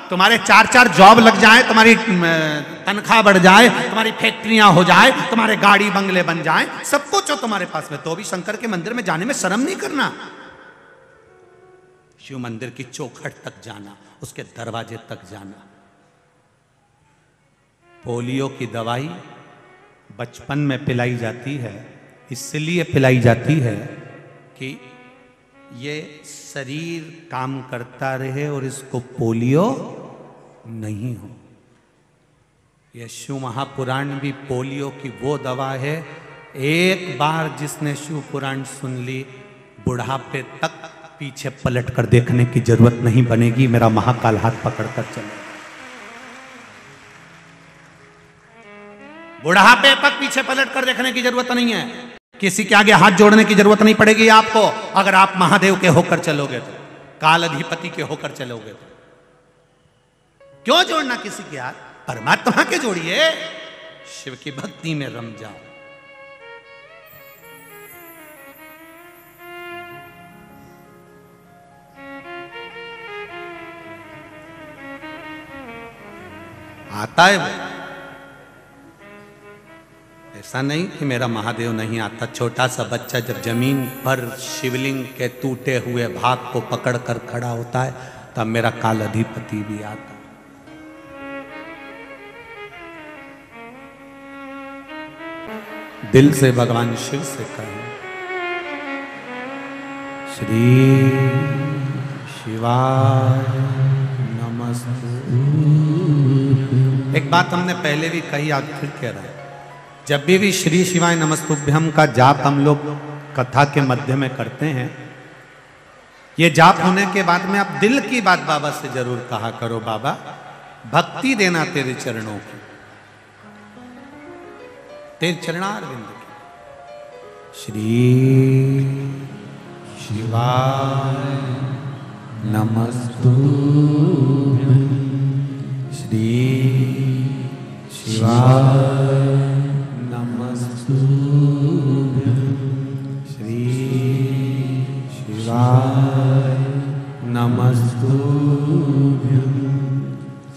तुम्हारे 4-4 जॉब लग जाए, तुम्हारी तनख्वाह बढ़ जाए, तुम्हारी फैक्ट्रियां हो जाए, तुम्हारे गाड़ी बंगले बन जाए, सब कुछ हो तुम्हारे पास में, तो भी शंकर के मंदिर में जाने में शर्म नहीं करना। शिव मंदिर की चौखट तक जाना, उसके दरवाजे तक जाना। पोलियो की दवाई बचपन में पिलाई जाती है, इसलिए पिलाई जाती है कि ये शरीर काम करता रहे और इसको पोलियो नहीं हो। यह शिव महापुराण भी पोलियो की वो दवा है, एक बार जिसने शिव पुराण सुन ली, बुढ़ापे तक पीछे पलट कर देखने की जरूरत नहीं बनेगी। मेरा महाकाल हाथ पकड़कर चले, बुढ़ापे तक पीछे पलट कर देखने की जरूरत नहीं है, किसी के आगे हाथ जोड़ने की जरूरत नहीं पड़ेगी आपको। अगर आप महादेव के होकर चलोगे तो, काल अधिपति के होकर चलोगे तो, क्यों जोड़ना किसी के हाथ, परमात्मा के जोड़िए, शिव की भक्ति में रम जाओ। आता है वो, ऐसा नहीं कि मेरा महादेव नहीं आता। छोटा सा बच्चा जब जमीन पर शिवलिंग के टूटे हुए भाग को पकड़कर खड़ा होता है, तब मेरा काल अधिपति भी आता है। दिल से भगवान शिव से कहें, श्री शिवाय नमस्तु। एक बात हमने पहले भी कही, आज फिर कह रहे हैं, जब भी श्री शिवाय नमस्तुभ्यम का जाप हम लोग कथा के मध्य में करते हैं, ये जाप होने के बाद में आप दिल की बात बाबा से जरूर कहा करो, बाबा भक्ति देना तेरे चरणों की, तेरे चरणारविंद की। श्री शिवाय नमस्तुभ्यम, श्री शिवाय नमस्तुभ्यम, श्री शिवाय नमस्तुभ्यम,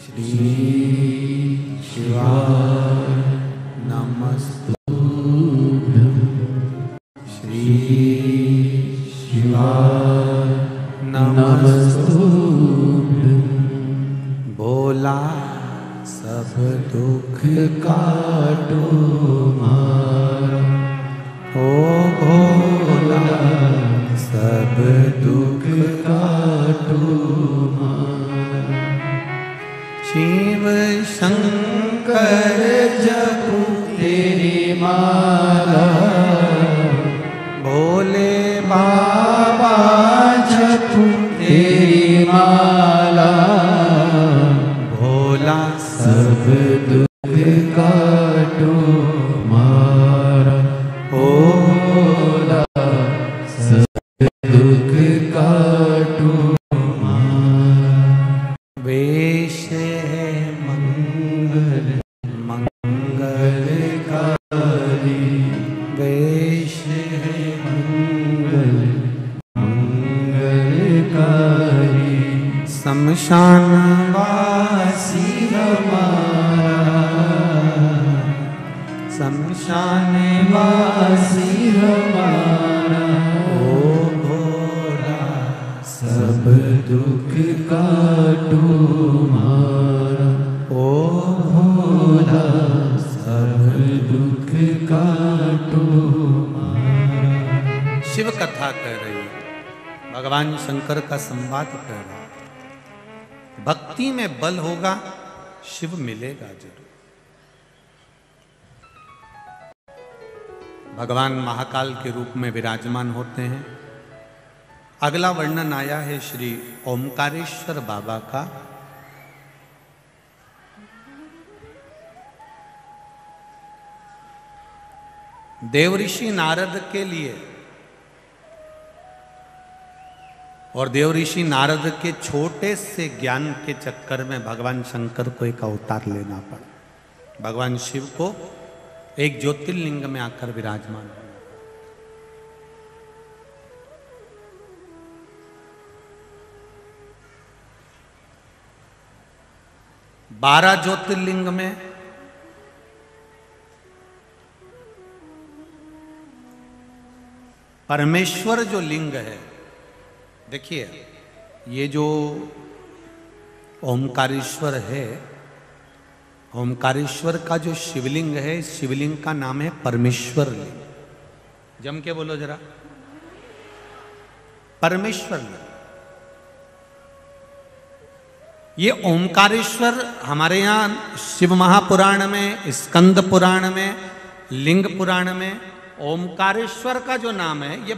श्री शिवाय नमस्तुभ्यम, श्री शिवाय नमस्तुभ्यम। भोला सब दुख काटो मारा, ओ भोला सब दुख काटो मारा। शिव शंकर जपू तेरी माला, भोले बाबा जपू तेरी माला, भोला सब दुख काटो मारा, ओ भोला सब दुख काटो मारा। वेश है मंगल मंगलकारी, वेश है मंगल मंगलकारी, शमशान वासी हमारा, शमशान वासी हमारा, ओ भोला सब दुख काटो मारा, ओ भोला सब दुख काटो मारा। शिव कथा कह रही है, भगवान शंकर का संवाद कह रहा है। भक्ति में बल होगा, शिव मिलेगा जरूर। भगवान महाकाल के रूप में विराजमान होते हैं। अगला वर्णन आया है श्री ओमकारेश्वर बाबा का। देवऋषि नारद के लिए और देवऋषि नारद के छोटे से ज्ञान के चक्कर में भगवान शंकर को एक अवतार लेना पड़ा। भगवान शिव को एक ज्योतिर्लिंग में आकर विराजमान हुआ। 12 ज्योतिर्लिंग में परमेश्वर जो लिंग है, देखिए ये जो ओमकारेश्वर है, ओमकारेश्वर का जो शिवलिंग है, इस शिवलिंग का नाम है परमेश्वर लिंग। जम के बोलो जरा, परमेश्वर लिंग। ये ओमकारेश्वर हमारे यहाँ शिव महापुराण में, स्कंद पुराण में, लिंग पुराण में ओमकारेश्वर का जो नाम है, ये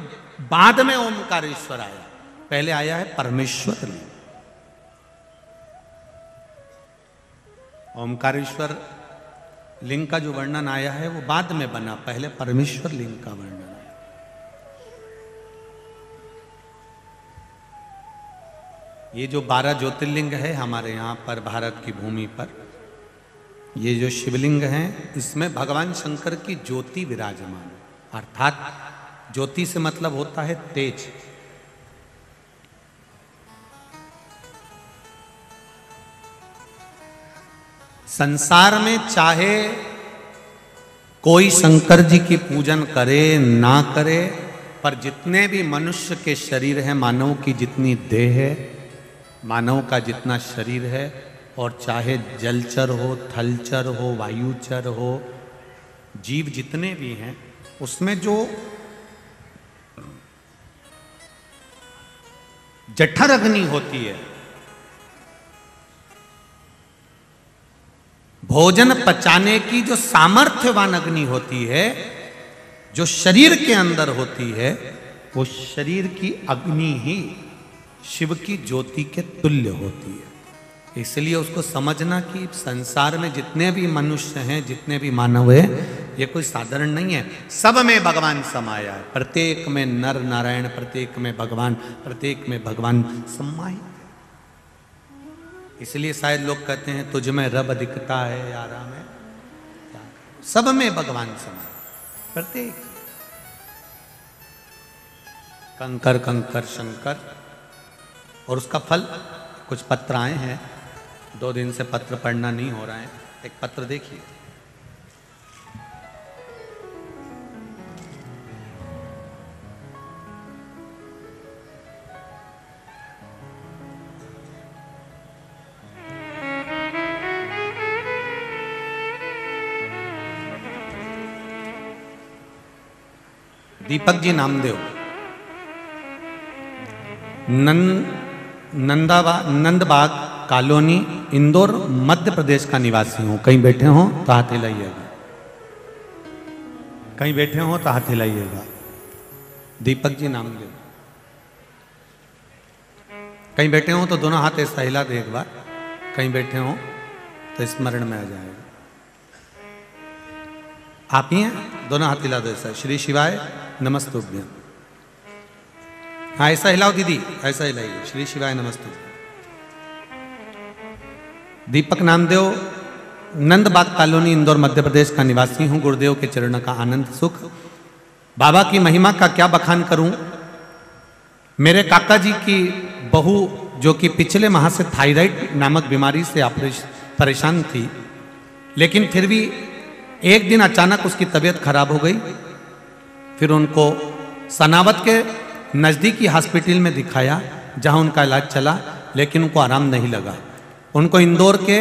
बाद में ओमकारेश्वर आया, पहले आया है परमेश्वर लिंग। ओमकारेश्वर लिंग का जो वर्णन आया है वो बाद में बना, पहले परमेश्वर लिंग का वर्णन आया। ये जो 12 ज्योतिर्लिंग है हमारे यहाँ पर भारत की भूमि पर, ये जो शिवलिंग हैं, इसमें भगवान शंकर की ज्योति विराजमान है। अर्थात ज्योति से मतलब होता है तेज। संसार में चाहे कोई शंकर जी की पूजन करे ना करे, पर जितने भी मनुष्य के शरीर है, मानव की जितनी देह है, मानव का जितना शरीर है, और चाहे जलचर हो, थलचर हो, वायुचर हो, जीव जितने भी हैं, उसमें जो जठर अग्नि होती है, भोजन पचाने की जो सामर्थ्यवान अग्नि होती है, जो शरीर के अंदर होती है, वो शरीर की अग्नि ही शिव की ज्योति के तुल्य होती है। इसलिए उसको समझना कि संसार में जितने भी मनुष्य हैं, जितने भी मानव हैं, ये कोई साधारण नहीं है। सब में भगवान समाया है, प्रत्येक में नर नारायण, प्रत्येक में भगवान, प्रत्येक में भगवान समाहित है। इसलिए शायद लोग कहते हैं तुझ में रब दिखता है यारा में, सब में भगवान समाया, प्रत्येक। कंकर कंकर शंकर। और उसका फल, कुछ पत्र आए हैं, 2 दिन से पत्र पढ़ना नहीं हो रहा है, एक पत्र देखिए। दीपक जी नामदेव, नंदबाग कॉलोनी, इंदौर, मध्य प्रदेश का निवासी हूं। कहीं बैठे हो तो हाथ हिलाइएगा, कहीं बैठे हो तो हाथ हिलाइएगा। दीपक जी नामदेव, कहीं बैठे हो तो दोनों हाथ ऐसा हिला दे एक बार, कहीं बैठे हो तो स्मरण में आ जाएगा। आप ही हैं, दोनों हाथ हिला दो ऐसा। श्री शिवाय नमस्तुभ्यम। हाँ ऐसा हिलाओ दीदी, ऐसा हिलाइए। श्री शिवाय नमस्तुभ्यम। दीपक नामदेव, नंदबाग कॉलोनी, इंदौर, मध्य प्रदेश का निवासी हूं। गुरुदेव के चरणों का आनंद सुख। बाबा की महिमा का क्या बखान करूं। मेरे काका जी की बहू जो कि पिछले माह से थायराइड नामक बीमारी से परेशान थी, लेकिन फिर भी एक दिन अचानक उसकी तबीयत खराब हो गई। फिर उनको सनावत के नज़दीकी हॉस्पिटल में दिखाया, जहां उनका इलाज चला, लेकिन उनको आराम नहीं लगा। उनको इंदौर के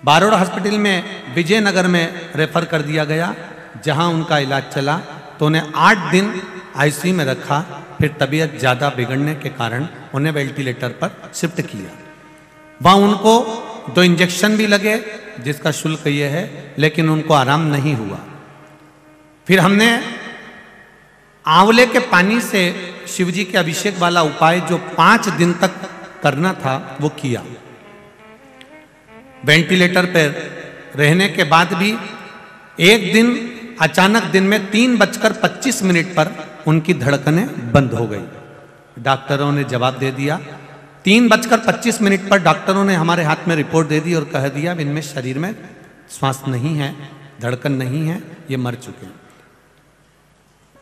बारोड़ हॉस्पिटल में विजयनगर में रेफर कर दिया गया, जहां उनका इलाज चला। तो उन्हें 8 दिन आईसीयू में रखा। फिर तबीयत ज़्यादा बिगड़ने के कारण उन्हें वेंटिलेटर पर शिफ्ट किया। वहाँ उनको 2 इंजेक्शन भी लगे, जिसका शुल्क ये है, लेकिन उनको आराम नहीं हुआ। फिर हमने आंवले के पानी से शिवजी के अभिषेक वाला उपाय जो 5 दिन तक करना था वो किया। वेंटिलेटर पर रहने के बाद भी एक दिन अचानक दिन में 3:25 पर उनकी धड़कनें बंद हो गई। डॉक्टरों ने जवाब दे दिया। 3:25 पर डॉक्टरों ने हमारे हाथ में रिपोर्ट दे दी और कह दिया इनमें शरीर में श्वास नहीं है, धड़कन नहीं है, ये मर चुके हैं।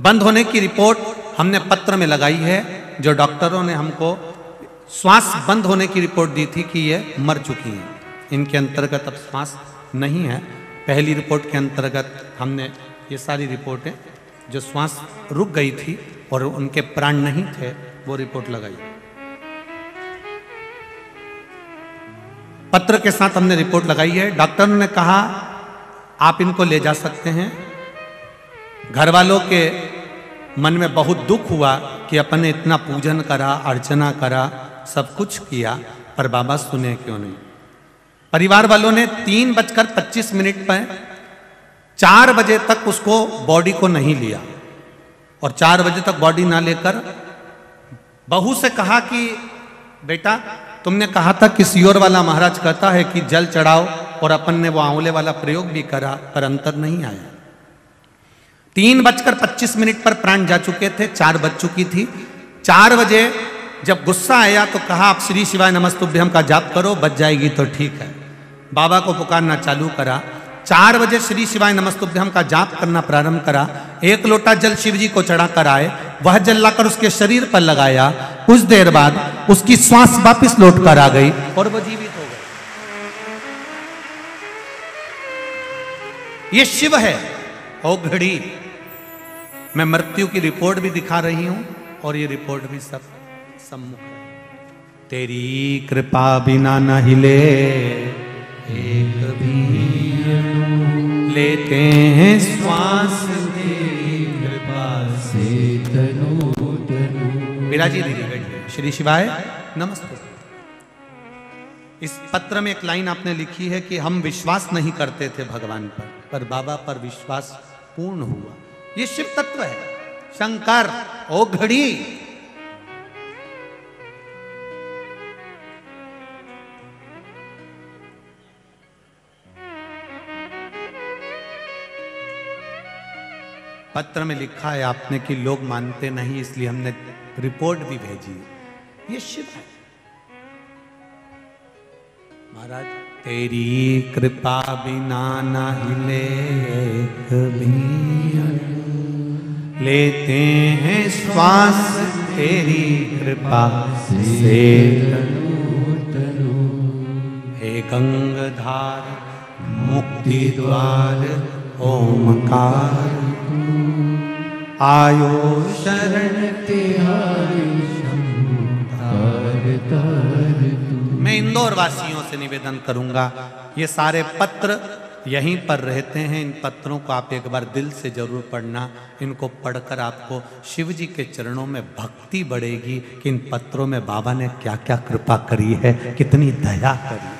बंद होने की रिपोर्ट हमने पत्र में लगाई है। जो डॉक्टरों ने हमको श्वास बंद होने की रिपोर्ट दी थी कि ये मर चुकी हैं, इनके अंतर्गत अब श्वास नहीं है। पहली रिपोर्ट के अंतर्गत हमने ये सारी रिपोर्टें जो श्वास रुक गई थी और उनके प्राण नहीं थे वो रिपोर्ट लगाई। पत्र के साथ हमने रिपोर्ट लगाई है। डॉक्टर ने कहा आप इनको ले जा सकते हैं। घर वालों के मन में बहुत दुख हुआ कि अपन ने इतना पूजन करा, अर्चना करा, सब कुछ किया, पर बाबा सुने क्यों नहीं। परिवार वालों ने 3:25 पर 4 बजे तक उसको बॉडी को नहीं लिया और 4 बजे तक बॉडी ना लेकर बहू से कहा कि बेटा तुमने कहा था कि सियोर वाला महाराज कहता है कि जल चढ़ाओ, और अपन ने वो आंवले वाला प्रयोग भी करा, पर अंतर नहीं आया। 3:25 पर प्राण जा चुके थे, 4 बज चुकी थी। 4 बजे जब गुस्सा आया तो कहा आप श्री शिवाय नमस्तुभ्यम का जाप करो, बच जाएगी तो ठीक है। बाबा को पुकारना चालू करा। 4 बजे श्री शिवाय नमस्तुभ्यम का जाप करना प्रारंभ करा। 1 लोटा जल शिव जी को चढ़ा कर आए, वह जल लाकर उसके शरीर पर लगाया। कुछ देर बाद उसकी श्वास वापिस लौट कर आ गई और वो जीवित हो गए। ये शिव है। ओ घड़ी, मैं मृत्यु की रिपोर्ट भी दिखा रही हूं और ये रिपोर्ट भी सब सम्मुख है। तेरी कृपा बिना न हिले एक भी लेते हैं श्वास, तेरी कृपा से तनु तनु। विराजी दीदी बैठिए। श्री शिवाय नमस्ते। इस पत्र में एक लाइन आपने लिखी है कि हम विश्वास नहीं करते थे भगवान पर बाबा पर विश्वास पूर्ण हुआ। ये शिव तत्व है। शंकर ओ घड़ी, पत्र में लिखा है आपने कि लोग मानते नहीं, इसलिए हमने रिपोर्ट भी भेजी। ये शिव है महाराज। तेरी कृपा बिना न हिले एक भी, लेते हैं श्वास तेरी कृपा से तनु तनु। हे गंगाधार मुक्ति द्वार ओमकार, आयो शरण तिहारी मैं इंदौर वासियों से निवेदन करूंगा, ये सारे पत्र यहीं पर रहते हैं। इन पत्रों को आप एक बार दिल से जरूर पढ़ना। इनको पढ़कर आपको शिव जी के चरणों में भक्ति बढ़ेगी कि इन पत्रों में बाबा ने क्या क्या कृपा करी है, कितनी दया करी।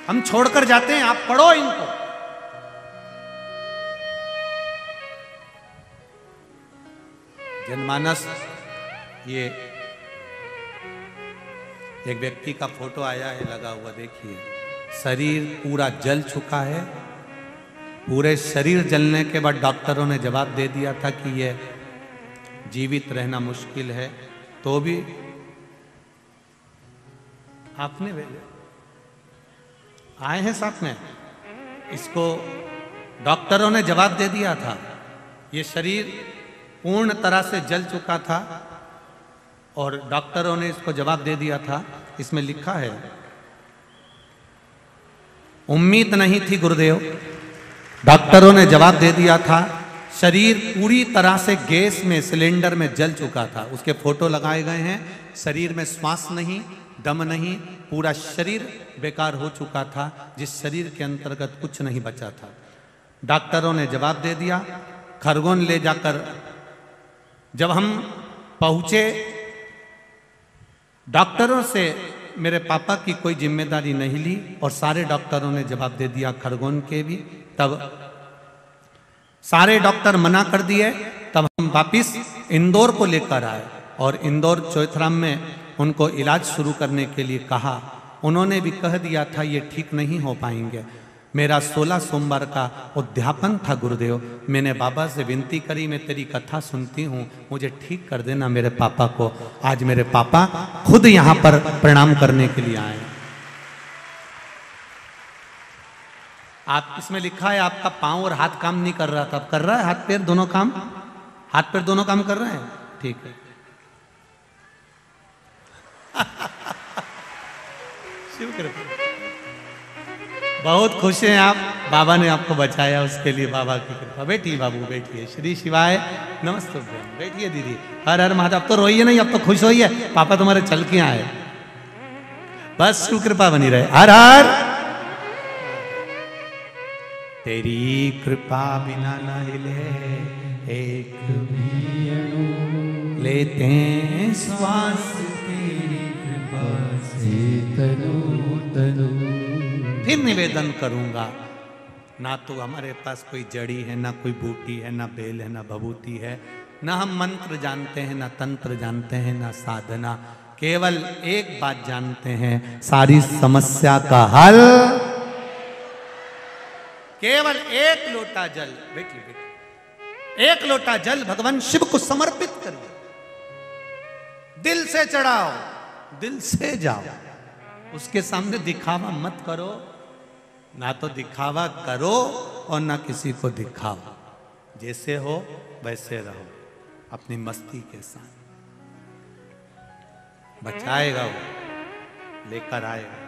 हम छोड़कर जाते हैं, आप पढ़ो इनको। जनमानस, ये एक व्यक्ति का फोटो आया है लगा हुआ, देखिए। शरीर पूरा जल चुका है। पूरे शरीर जलने के बाद डॉक्टरों ने जवाब दे दिया था कि यह जीवित रहना मुश्किल है, तो भी आपने भेजे, आए हैं साथ में। इसको डॉक्टरों ने जवाब दे दिया था, ये शरीर पूर्ण तरह से जल चुका था और डॉक्टरों ने इसको जवाब दे दिया था। इसमें लिखा है, उम्मीद नहीं थी गुरुदेव, डॉक्टरों ने जवाब दे दिया था। शरीर पूरी तरह से गैस में, सिलेंडर में जल चुका था। उसके फोटो लगाए गए हैं। शरीर में श्वास नहीं, दम नहीं, पूरा शरीर बेकार हो चुका था, जिस शरीर के अंतर्गत कुछ नहीं बचा था। डॉक्टरों ने जवाब दे दिया। खरगोन ले जाकर जब हम पहुंचे, डॉक्टरों से मेरे पापा की कोई जिम्मेदारी नहीं ली और सारे डॉक्टरों ने जवाब दे दिया, खरगोन के भी। तब सारे डॉक्टर मना कर दिए। तब हम वापिस इंदौर को लेकर आए और इंदौर चौथराम में उनको इलाज शुरू करने के लिए कहा। उन्होंने भी कह दिया था ये ठीक नहीं हो पाएंगे। मेरा 16 सोमवार का उद्यापन था गुरुदेव। मैंने बाबा से विनती करी, मैं तेरी कथा सुनती हूँ, मुझे ठीक कर देना मेरे पापा को। आज मेरे पापा खुद यहाँ पर प्रणाम करने के लिए आए। आप इसमें लिखा है आपका पांव और हाथ काम नहीं कर रहा था, अब कर रहा है। हाथ पैर दोनों काम, हाथ पैर दोनों काम कर रहे हैं, ठीक है। शिव कृपा, बहुत खुश हैं आप। बाबा ने आपको बचाया, उसके लिए बाबा की कृपा। बैठिए बाबू, बैठिए। श्री शिवाय नमस्ते। बैठिए दीदी। हर हर महादेव। अब तो रोइए नहीं, अब तो खुश होइए, पापा तुम्हारे चल के आए। बस शिव कृपा बनी रहे। हर हर। तेरी कृपा बिना न हिले एक भी अणु, लेते हैं श्वास तेरी कृपा से तनु तनु। फिर निवेदन करूंगा, ना तो हमारे पास कोई जड़ी है, ना कोई बूटी है, ना बेल है, ना भभूति है, ना हम मंत्र जानते हैं, ना तंत्र जानते हैं, ना साधना। केवल एक बात जानते हैं, सारी समस्या का हल केवल एक लोटा जल। बैठिए बैठिए। एक लोटा जल भगवान शिव को समर्पित करिए। दिल से चढ़ाओ, दिल से जाओ। उसके सामने दिखावा मत करो, ना तो दिखावा करो और ना किसी को दिखाओ। जैसे हो वैसे रहो, अपनी मस्ती के साथ। बचाएगा वो, लेकर आएगा।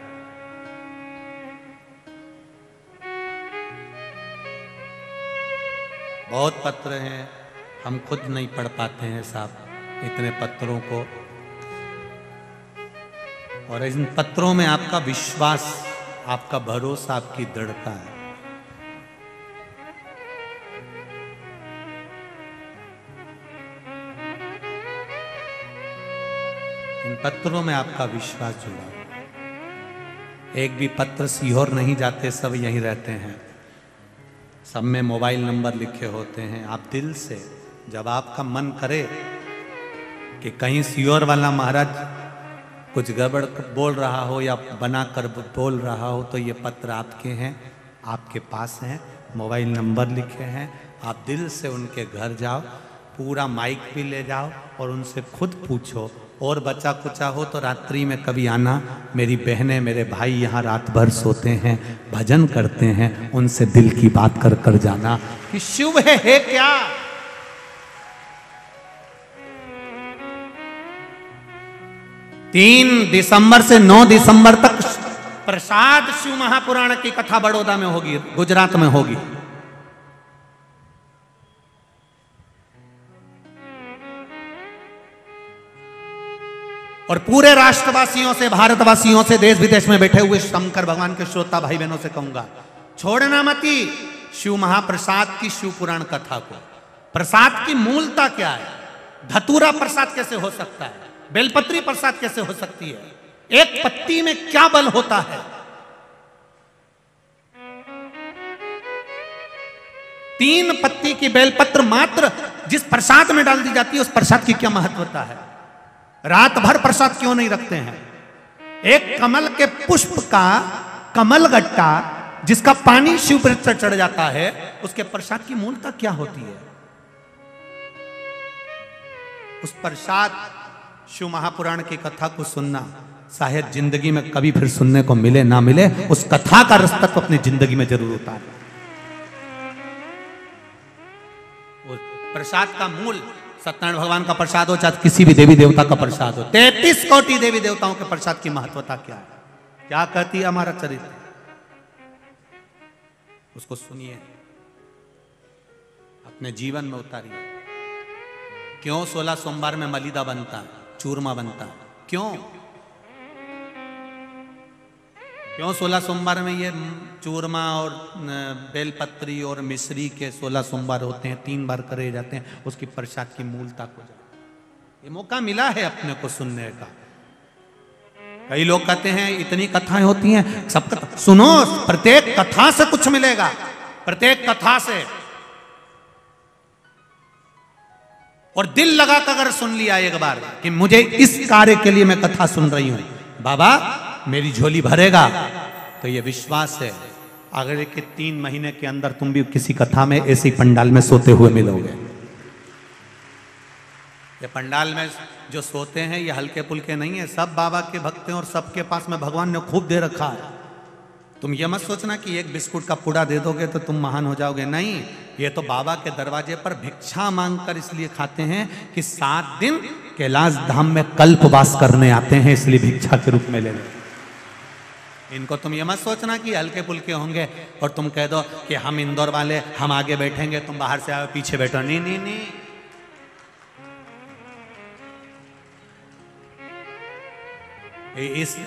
बहुत पत्र हैं, हम खुद नहीं पढ़ पाते हैं साहब इतने पत्रों को। और इन पत्रों में आपका विश्वास, आपका भरोसा, आपकी दृढ़ता है। इन पत्रों में आपका विश्वास जुड़ा। एक भी पत्र सीहोर नहीं जाते, सब यहीं रहते हैं। सब में मोबाइल नंबर लिखे होते हैं। आप दिल से, जब आपका मन करे कि कहीं सीहोर वाला महाराज कुछ गड़बड़ बोल रहा हो या बना कर बोल रहा हो, तो ये पत्र आपके हैं, आपके पास हैं, मोबाइल नंबर लिखे हैं। आप दिल से उनके घर जाओ, पूरा माइक भी ले जाओ और उनसे खुद पूछो। और बचा कुचा हो तो रात्रि में कभी आना। मेरी बहनें, मेरे भाई यहाँ रात भर सोते हैं, भजन करते हैं, उनसे दिल की बात कर कर जाना कि शिव है क्या। तीन दिसंबर से 9 दिसंबर तक प्रसाद शिव महापुराण की कथा बड़ौदा में होगी, गुजरात में होगी। और पूरे राष्ट्रवासियों से, भारतवासियों से, देश विदेश में बैठे हुए शंकर भगवान के श्रोता भाई बहनों से कहूंगा, छोड़ना मती शिव महाप्रसाद की शिव पुराण कथा को। प्रसाद की मूलता क्या है? धतूरा प्रसाद कैसे हो सकता है? बेलपत्री प्रसाद कैसे हो सकती है? एक पत्ती में क्या बल होता है? 3 पत्ती की बेलपत्र मात्र जिस प्रसाद में डाल दी जाती है, उस प्रसाद की क्या महत्वता है? रात भर प्रसाद क्यों नहीं रखते हैं? एक कमल के पुष्प का कमल गट्टा जिसका पानी शिव पर चढ़ जाता है, उसके प्रसाद की मूलता क्या होती है? उस प्रसाद शिव महापुराण की कथा को सुनना शायद जिंदगी में कभी फिर सुनने को मिले ना मिले, उस कथा का रस तत्व अपनी जिंदगी में जरूर उतारे। प्रसाद का मूल सत्यनारायण भगवान का प्रसाद हो, चाहे किसी भी देवी देवता का प्रसाद हो, 33 कोटि देवी देवताओं के प्रसाद की महत्वता क्या है, क्या कहती है हमारा चरित्र, उसको सुनिए, अपने जीवन में उतारिए। क्यों 16 सोमवार में मलीदा बनता, चूरमा बनता? क्यों 16 सोमवार में ये चूरमा और बेलपत्री और मिश्री के 16 सोमवार होते हैं, 3 बार करे जाते हैं, उसकी प्रसाद की मूलता को जाने। ये मौका मिला है अपने को सुनने का। कई लोग कहते हैं इतनी कथाएं होती हैं, सब कथा सुनो, प्रत्येक कथा से कुछ मिलेगा, प्रत्येक कथा से। और दिल लगाकर अगर सुन लिया एक बार कि मुझे इस कार्य के लिए मैं कथा सुन रही हूं, बाबा मेरी झोली भरेगा, तो ये विश्वास है अगर के 3 महीने के अंदर तुम भी किसी कथा में ऐसे पंडाल में सोते हुए मिलोगे। ये पंडाल में जो सोते हैं ये हल्के पुल्के नहीं है, सब बाबा के भक्त हैं और सबके पास में भगवान ने खूब दे रखा है। तुम ये मत सोचना कि एक बिस्कुट का पूड़ा दे दोगे तो तुम महान हो जाओगे, नहीं। ये तो बाबा के दरवाजे पर भिक्षा मांगकर इसलिए खाते हैं कि 7 दिन कैलाश धाम में कल्पवास करने आते हैं, इसलिए भिक्षा के रूप में ले लेते। इनको तुम ये मत सोचना कि हल्के पुल्के होंगे और तुम कह दो कि हम इंदौर वाले, हम आगे बैठेंगे, तुम बाहर से आओ पीछे बैठो। नहीं नहीं नहीं,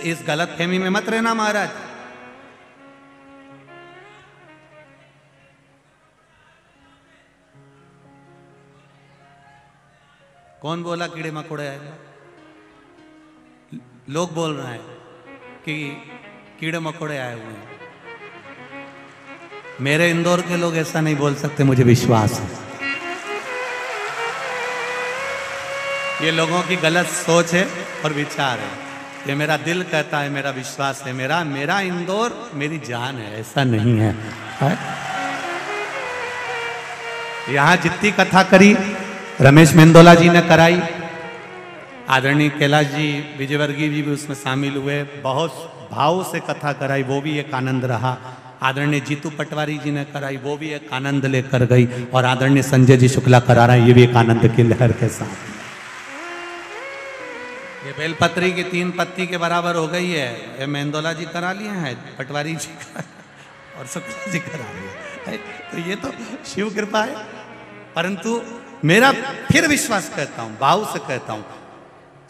इस गलत फहमी में मत रहना महाराज। कौन बोला कीड़े मकोड़े आए? लोग बोल रहे हैं कि कीड़े मकोड़े आए हुए हैं। मेरे इंदौर के लोग ऐसा नहीं बोल सकते, मुझे विश्वास है। ये लोगों की गलत सोच है और विचार है। ये मेरा दिल कहता है, मेरा विश्वास है, मेरा इंदौर मेरी जान है, ऐसा नहीं है, है? यहां जितनी कथा करी रमेश मेंदोला जी ने कराई, आदरणीय कैलाश जी विजयवर्गीय जी भी उसमें शामिल हुए, बहुत भाव से कथा कराई, वो भी एक आनंद रहा। आदरणीय जीतू पटवारी जी ने कराई, वो भी एक आनंद लेकर गई, और आदरणीय संजय जी शुक्ला करा रहे हैं, ये भी एक आनंद की लहर के साथ। ये बेलपत्री की 3 पत्ती के बराबर हो गई है। ये मेंदोला जी करा लिए हैं, पटवारी जी और शुक्ला जी करा लिए, तो ये तो शिव कृपा है। परंतु मेरा फिर विश्वास कहता हूं, भाव से कहता हूं,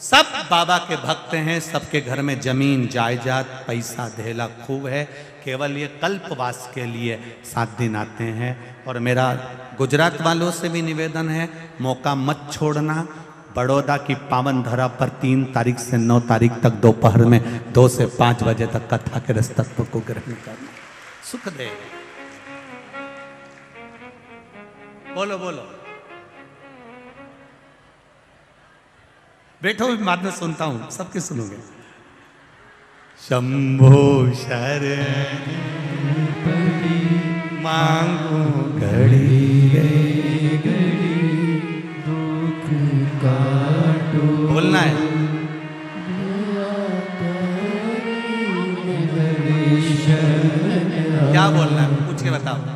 सब बाबा के भक्त हैं, सबके घर में जमीन जायदाद पैसा धेला खूब है, केवल ये कल्पवास के लिए 7 दिन आते हैं। और मेरा गुजरात वालों से भी निवेदन है, मौका मत छोड़ना। बड़ौदा की पावन धरा पर 3 तारीख से 9 तारीख तक दोपहर में 2 से 5 बजे तक कथा के रस तत्व को ग्रहण करना सुख दे। बोलो बोलो, बैठो, बाद में सुनता हूं, सबके सुनोगे। शंभो शरण मांगो घड़ी रे घड़ी दुख काटो, बोलना है। क्या बोलना है पूछ के बताओ।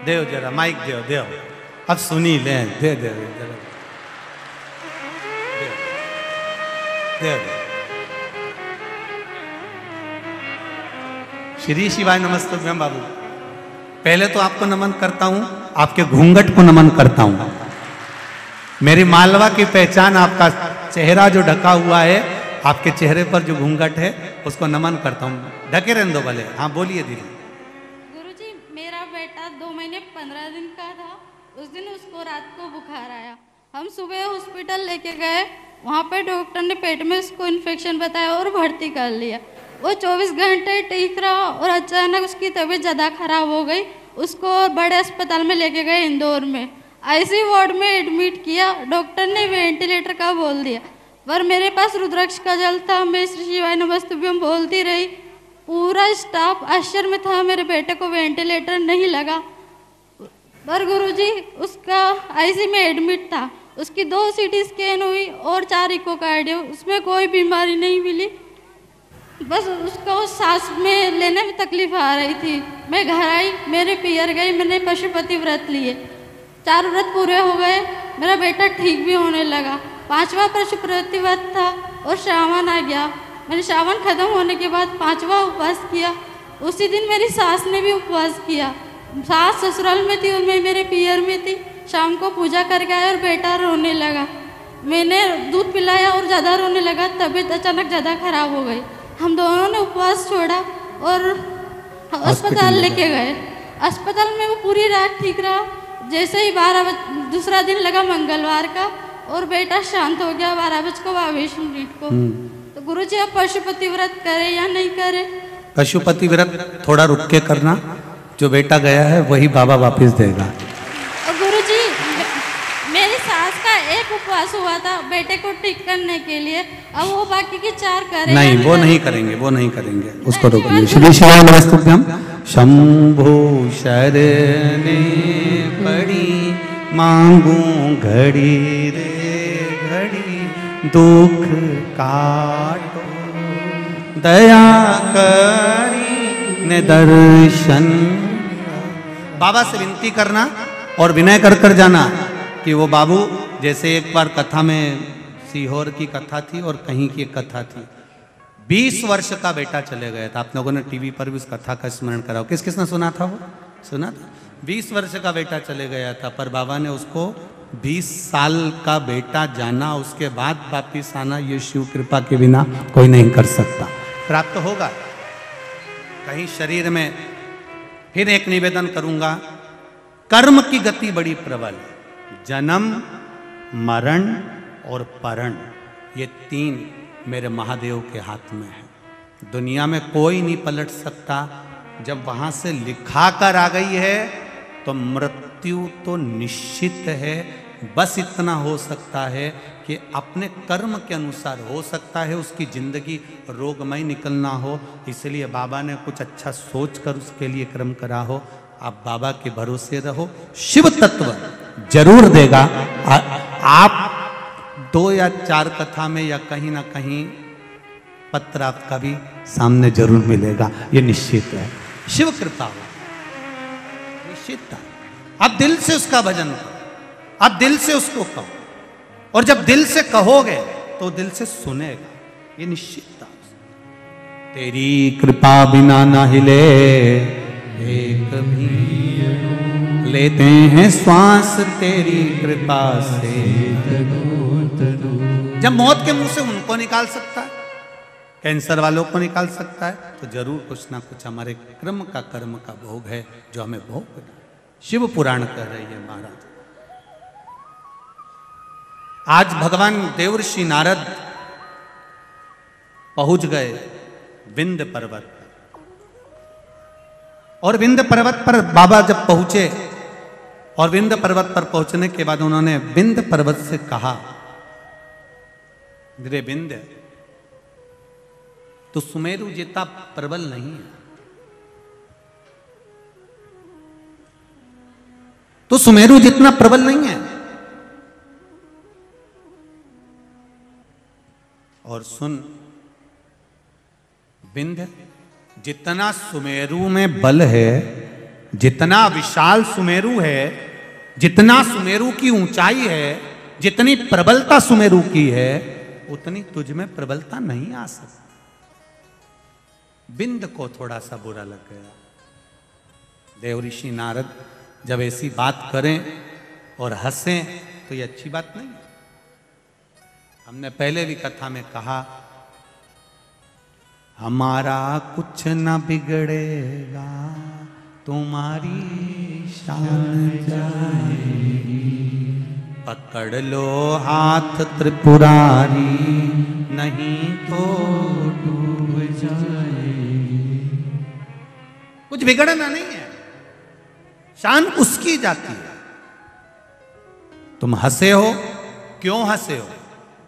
देव जरा माइक देव देव, अब सुनी ले, दे दे दे। श्री शिवाय नमस्तुभ्यम बाबू। पहले तो आपको नमन करता हूं, आपके घूंघट को नमन करता हूं। मेरी मालवा की पहचान आपका चेहरा जो ढका हुआ है, आपके चेहरे पर जो घूंघट है उसको नमन करता हूं। ढके रहने दो भले। हाँ बोलिए दीदी। गुरुजी, मेरा बेटा 2 महीने 15 दिन का था। उस दिन उसको रात को बुखार आया। हम सुबह हॉस्पिटल लेके गए, वहाँ पे डॉक्टर ने पेट में उसको इन्फेक्शन बताया और भर्ती कर लिया। वो 24 घंटे ठीक रहा और अचानक उसकी तबीयत ज़्यादा खराब हो गई। उसको बड़े अस्पताल में लेके गए इंदौर में, आईसीयू वार्ड में एडमिट किया। डॉक्टर ने वेंटिलेटर का बोल दिया, पर मेरे पास रुद्राक्ष का जल था। मैं श्री शिवाय नमस्तुभ्यम बोलती रही। पूरा स्टाफ आश्चर्य में था, मेरे बेटे को वेंटिलेटर नहीं लगा। पर गुरुजी, उसका आईसीयू में एडमिट था। उसकी 2 सीटी स्कैन हुई और 4 इकोकार्डियो, उसमें कोई बीमारी नहीं मिली। बस उसको सांस में लेने में तकलीफ आ रही थी। मैं घर आई, मेरे पियर गई, मैंने पशुपति व्रत लिए। 4 व्रत पूरे हो गए, मेरा बेटा ठीक भी होने लगा। 5वां पशुपति व्रत था और श्रावण आ गया। मैंने श्रावण खत्म होने के बाद 5वां उपवास किया। उसी दिन मेरी सास ने भी उपवास किया। सास ससुराल में थी और मैं मेरे पियर में थी। शाम को पूजा करके आए और बेटा रोने लगा। मैंने दूध पिलाया और ज़्यादा रोने लगा। तबीयत अचानक ज़्यादा खराब हो गई। हम दोनों ने उपवास छोड़ा और अस्पताल लेके गए। अस्पताल में वो पूरी रात ठीक रहा। जैसे ही 12 दूसरा दिन लगा मंगलवार का, और बेटा शांत हो गया 12:22 को। तो गुरुजी, अब पशुपति व्रत करे या नहीं करे? पशुपति व्रत थोड़ा रुक के करना, जो बेटा गया है वही बाबा वापस देगा। और गुरुजी, मेरी सास का एक उपवास हुआ था बेटे को ठीक करने के लिए। अब वो बाकी के 4 करें? नहीं, वो नहीं करेंगे, वो नहीं करेंगे, उसको रोकेंगे। श्री शिवाय नमस्तुभ्यम। शंभो शरणे पड़ी मांगू घड़ी रे घड़ी, दुख काटो दया करी ने दर्शन। बाबा से विनती करना और विनय कर कर जाना कि वो बाबू, जैसे एक बार कथा में सीहोर की कथा थी और कहीं की एक कथा थी, 20 वर्ष का बेटा चले गया था। आप लोगों ने टीवी पर भी उस कथा का स्मरण कराओ। किस किसने सुना था? वो सुना था। 20 वर्ष का बेटा चले गया था, पर बाबा ने उसको 20 साल का बेटा जाना, उसके बाद वापिस आना ये शिव कृपा के बिना कोई नहीं कर सकता। प्राप्त होगा। कहीं शरीर में फिर एक निवेदन करूंगा, कर्म की गति बड़ी प्रबल है। जन्म, मरण और परण, ये 3 मेरे महादेव के हाथ में है। दुनिया में कोई नहीं पलट सकता। जब वहां से लिखा कर आ गई है तो मृत्यु तो निश्चित है। बस इतना हो सकता है कि अपने कर्म के अनुसार हो सकता है उसकी जिंदगी रोगमय निकलना हो। इसलिए बाबा ने कुछ अच्छा सोच कर उसके लिए कर्म करा हो। आप बाबा के भरोसे रहो, शिव तत्व जरूर देगा। आप 2 या 4 कथा में या कहीं ना कहीं पत्र आपका भी सामने जरूर मिलेगा, ये निश्चित है। शिव कृपा हो, निश्चित है। आप दिल से उसका भजन करो, आप दिल से उसको कहो, और जब दिल से कहोगे तो दिल से सुनेगा, ये निश्चित है। तेरी कृपा बिना ना हिले एक भी, लेते हैं श्वास तेरी कृपा से। जब मौत के मुंह से उनको निकाल सकता है, कैंसर वालों को निकाल सकता है, तो जरूर कुछ ना कुछ हमारे कर्म का भोग है जो हमें भोग। शिव पुराण कह रही है महाराज। आज भगवान देवर्षि नारद पहुंच गए विंध्य पर्वत पर, और विंध्य पर्वत पर बाबा जब पहुंचे, और विंध्य पर्वत पर पहुंचने के बाद उन्होंने विंध्य पर्वत से कहा, रे विंध्य, तो सुमेरु जितना प्रबल नहीं है, तो सुमेरु जितना प्रबल नहीं है। और सुन विंध्य, जितना सुमेरु में बल है, जितना विशाल सुमेरु है, जितना सुमेरु की ऊंचाई है, जितनी प्रबलता सुमेरु की है, उतनी तुझ में प्रबलता नहीं आ सकती। बिंद को थोड़ा सा बुरा लग गया। देव ऋषि नारद जब ऐसी बात करें और हंसें तो ये अच्छी बात नहीं। हमने पहले भी कथा में कहा, हमारा कुछ न बिगड़ेगा, तुम्हारी शान जाएगी, पकड़ लो हाथ त्रिपुरारी, नहीं तो डूब जाएगी। कुछ बिगड़ना नहीं है, शान उसकी जाती है। तुम हंसे हो, क्यों हंसे हो?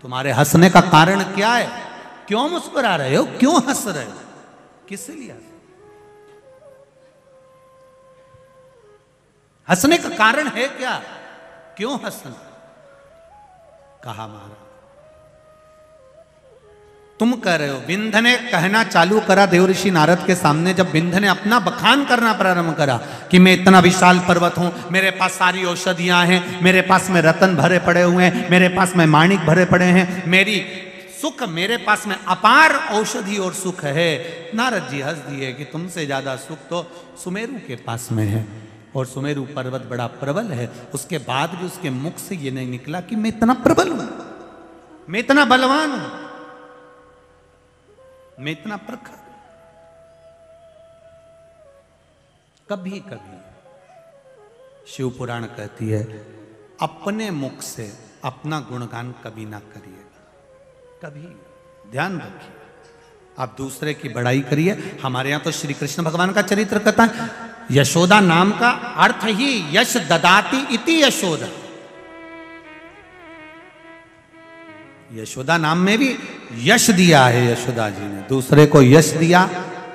तुम्हारे हंसने का कारण क्या है? क्यों मुस्कुरा रहे हो? क्यों हंस रहे हो? किस लिए हंसने का कारण है क्या? क्यों हंसना? कहा महाराज। तुम कह रहे हो, विंध ने कहना चालू करा देव ऋषि नारद के सामने। जब विंध ने अपना बखान करना प्रारंभ करा कि मैं इतना विशाल पर्वत हूं, मेरे पास सारी औषधियां हैं, मेरे पास में रतन भरे पड़े हुए हैं, मेरे पास में माणिक भरे पड़े हैं, मेरी सुख, मेरे पास में अपार औषधि और सुख है। नारद जी हंस दिए कि तुमसे ज्यादा सुख तो सुमेरु के पास में है, और सुमेरु पर्वत बड़ा प्रबल है। उसके बाद भी उसके मुख से ये नहीं निकला कि मैं इतना प्रबल हूं, मैं इतना बलवान हूं, मैं इतना प्रखर। कभी कभी शिव पुराण कहती है, अपने मुख से अपना गुणगान कभी ना करिएगा। कभी ध्यान रखिए, आप दूसरे की बड़ाई करिए। हमारे यहां तो श्री कृष्ण भगवान का चरित्र कथा है। यशोदा नाम का अर्थ ही यश ददाती इति यशोदा। यशोदा नाम में भी यश दिया है यशोदा जी ने, दूसरे को यश दिया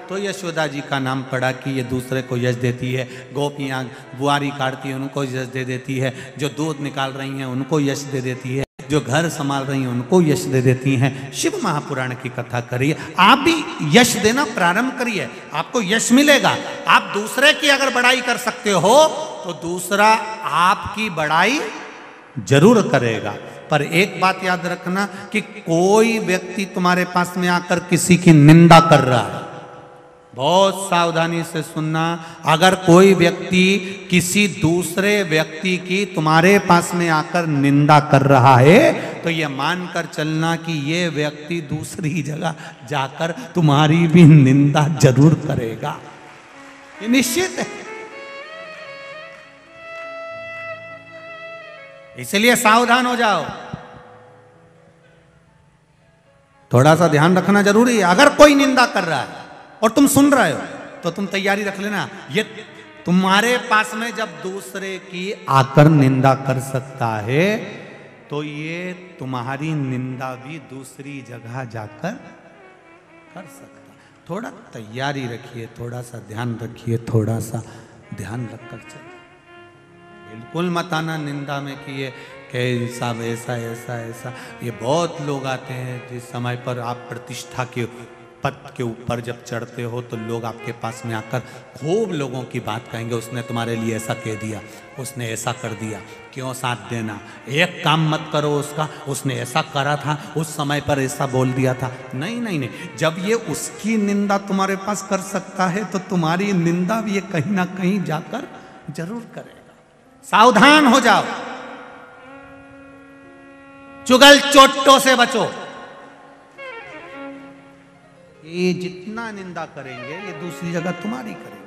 तो यशोदा जी का नाम पड़ा कि ये दूसरे को यश देती है। गोपियां बुआरी काटती है, उनको यश दे देती है। जो दूध निकाल रही हैं उनको यश दे देती है। जो घर संभाल रही हैं उनको यश दे देती हैं। शिव महापुराण की कथा करिए, आप भी यश देना प्रारंभ करिए, आपको यश मिलेगा। आप दूसरे की अगर बड़ाई कर सकते हो तो दूसरा आपकी बड़ाई जरूर करेगा। पर एक बात याद रखना कि कोई व्यक्ति तुम्हारे पास में आकर किसी की निंदा कर रहा है, बहुत सावधानी से सुनना। अगर कोई व्यक्ति किसी दूसरे व्यक्ति की तुम्हारे पास में आकर निंदा कर रहा है तो यह मानकर चलना कि यह व्यक्ति दूसरी जगह जाकर तुम्हारी भी निंदा जरूर करेगा, ये निश्चित है। इसलिए सावधान हो जाओ, थोड़ा सा ध्यान रखना जरूरी है। अगर कोई निंदा कर रहा है और तुम सुन रहे हो तो तुम तैयारी रख लेना, ये तुम्हारे पास में जब दूसरे की आकर निंदा कर सकता है तो ये तुम्हारी निंदा भी दूसरी जगह जाकर कर सकता है। थोड़ा तैयारी रखिए, थोड़ा सा ध्यान रखिए, थोड़ा सा ध्यान रखकर चलिए। बिल्कुल मत आना निंदा में कि ये साहब ऐसा ऐसा ऐसा। ये बहुत लोग आते हैं जिस समय पर आप प्रतिष्ठा के पद के ऊपर जब चढ़ते हो तो लोग आपके पास में आकर खूब लोगों की बात कहेंगे, उसने तुम्हारे लिए ऐसा कह दिया, उसने ऐसा कर दिया, क्यों साथ देना, एक काम मत करो उसका, उसने ऐसा करा था, उस समय पर ऐसा बोल दिया था। नहीं नहीं नहीं, जब ये उसकी निंदा तुम्हारे पास कर सकता है तो तुम्हारी निंदा भी ये कहीं ना कहीं जाकर जरूर करेगा। सावधान हो जाओ, चुगल चोटों से बचो। ये जितना निंदा करेंगे ये दूसरी जगह तुम्हारी करेंगे।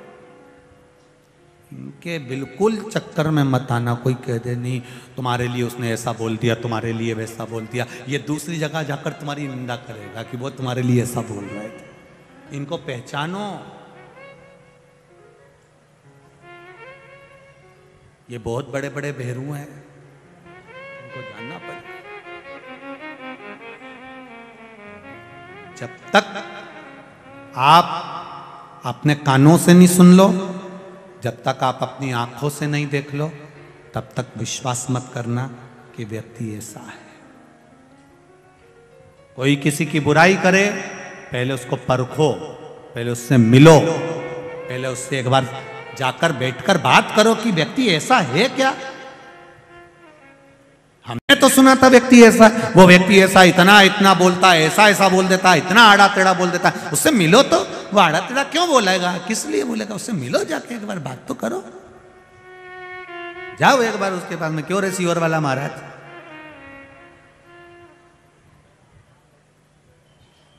इनके बिल्कुल चक्कर में मत आना। कोई कह दे नहीं तुम्हारे लिए उसने ऐसा बोल दिया, तुम्हारे लिए वैसा बोल दिया, ये दूसरी जगह जाकर तुम्हारी निंदा करेगा कि वो तुम्हारे लिए ऐसा बोल रहे थे। इनको पहचानो, ये बहुत बड़े बड़े भेरू हैं, इनको जानना पड़ेगा। जब तक आप अपने कानों से नहीं सुन लो, जब तक आप अपनी आंखों से नहीं देख लो, तब तक विश्वास मत करना कि व्यक्ति ऐसा है। कोई किसी की बुराई करे, पहले उसको परखो, पहले उससे मिलो, पहले उससे एक बार जाकर बैठकर बात करो कि व्यक्ति ऐसा है क्या। हमने तो सुना था व्यक्ति ऐसा, वो व्यक्ति ऐसा इतना इतना बोलता है, ऐसा ऐसा बोल देता है, इतना आड़ा टेढ़ा बोल देता है। उससे मिलो तो, वो आड़ा टेढ़ा क्यों बोलेगा, किस लिए बोलेगा, उससे मिलो जाके एक बार बात तो करो। जाओ एक बार उसके पास में, क्यों रे सीवर वाला महाराज,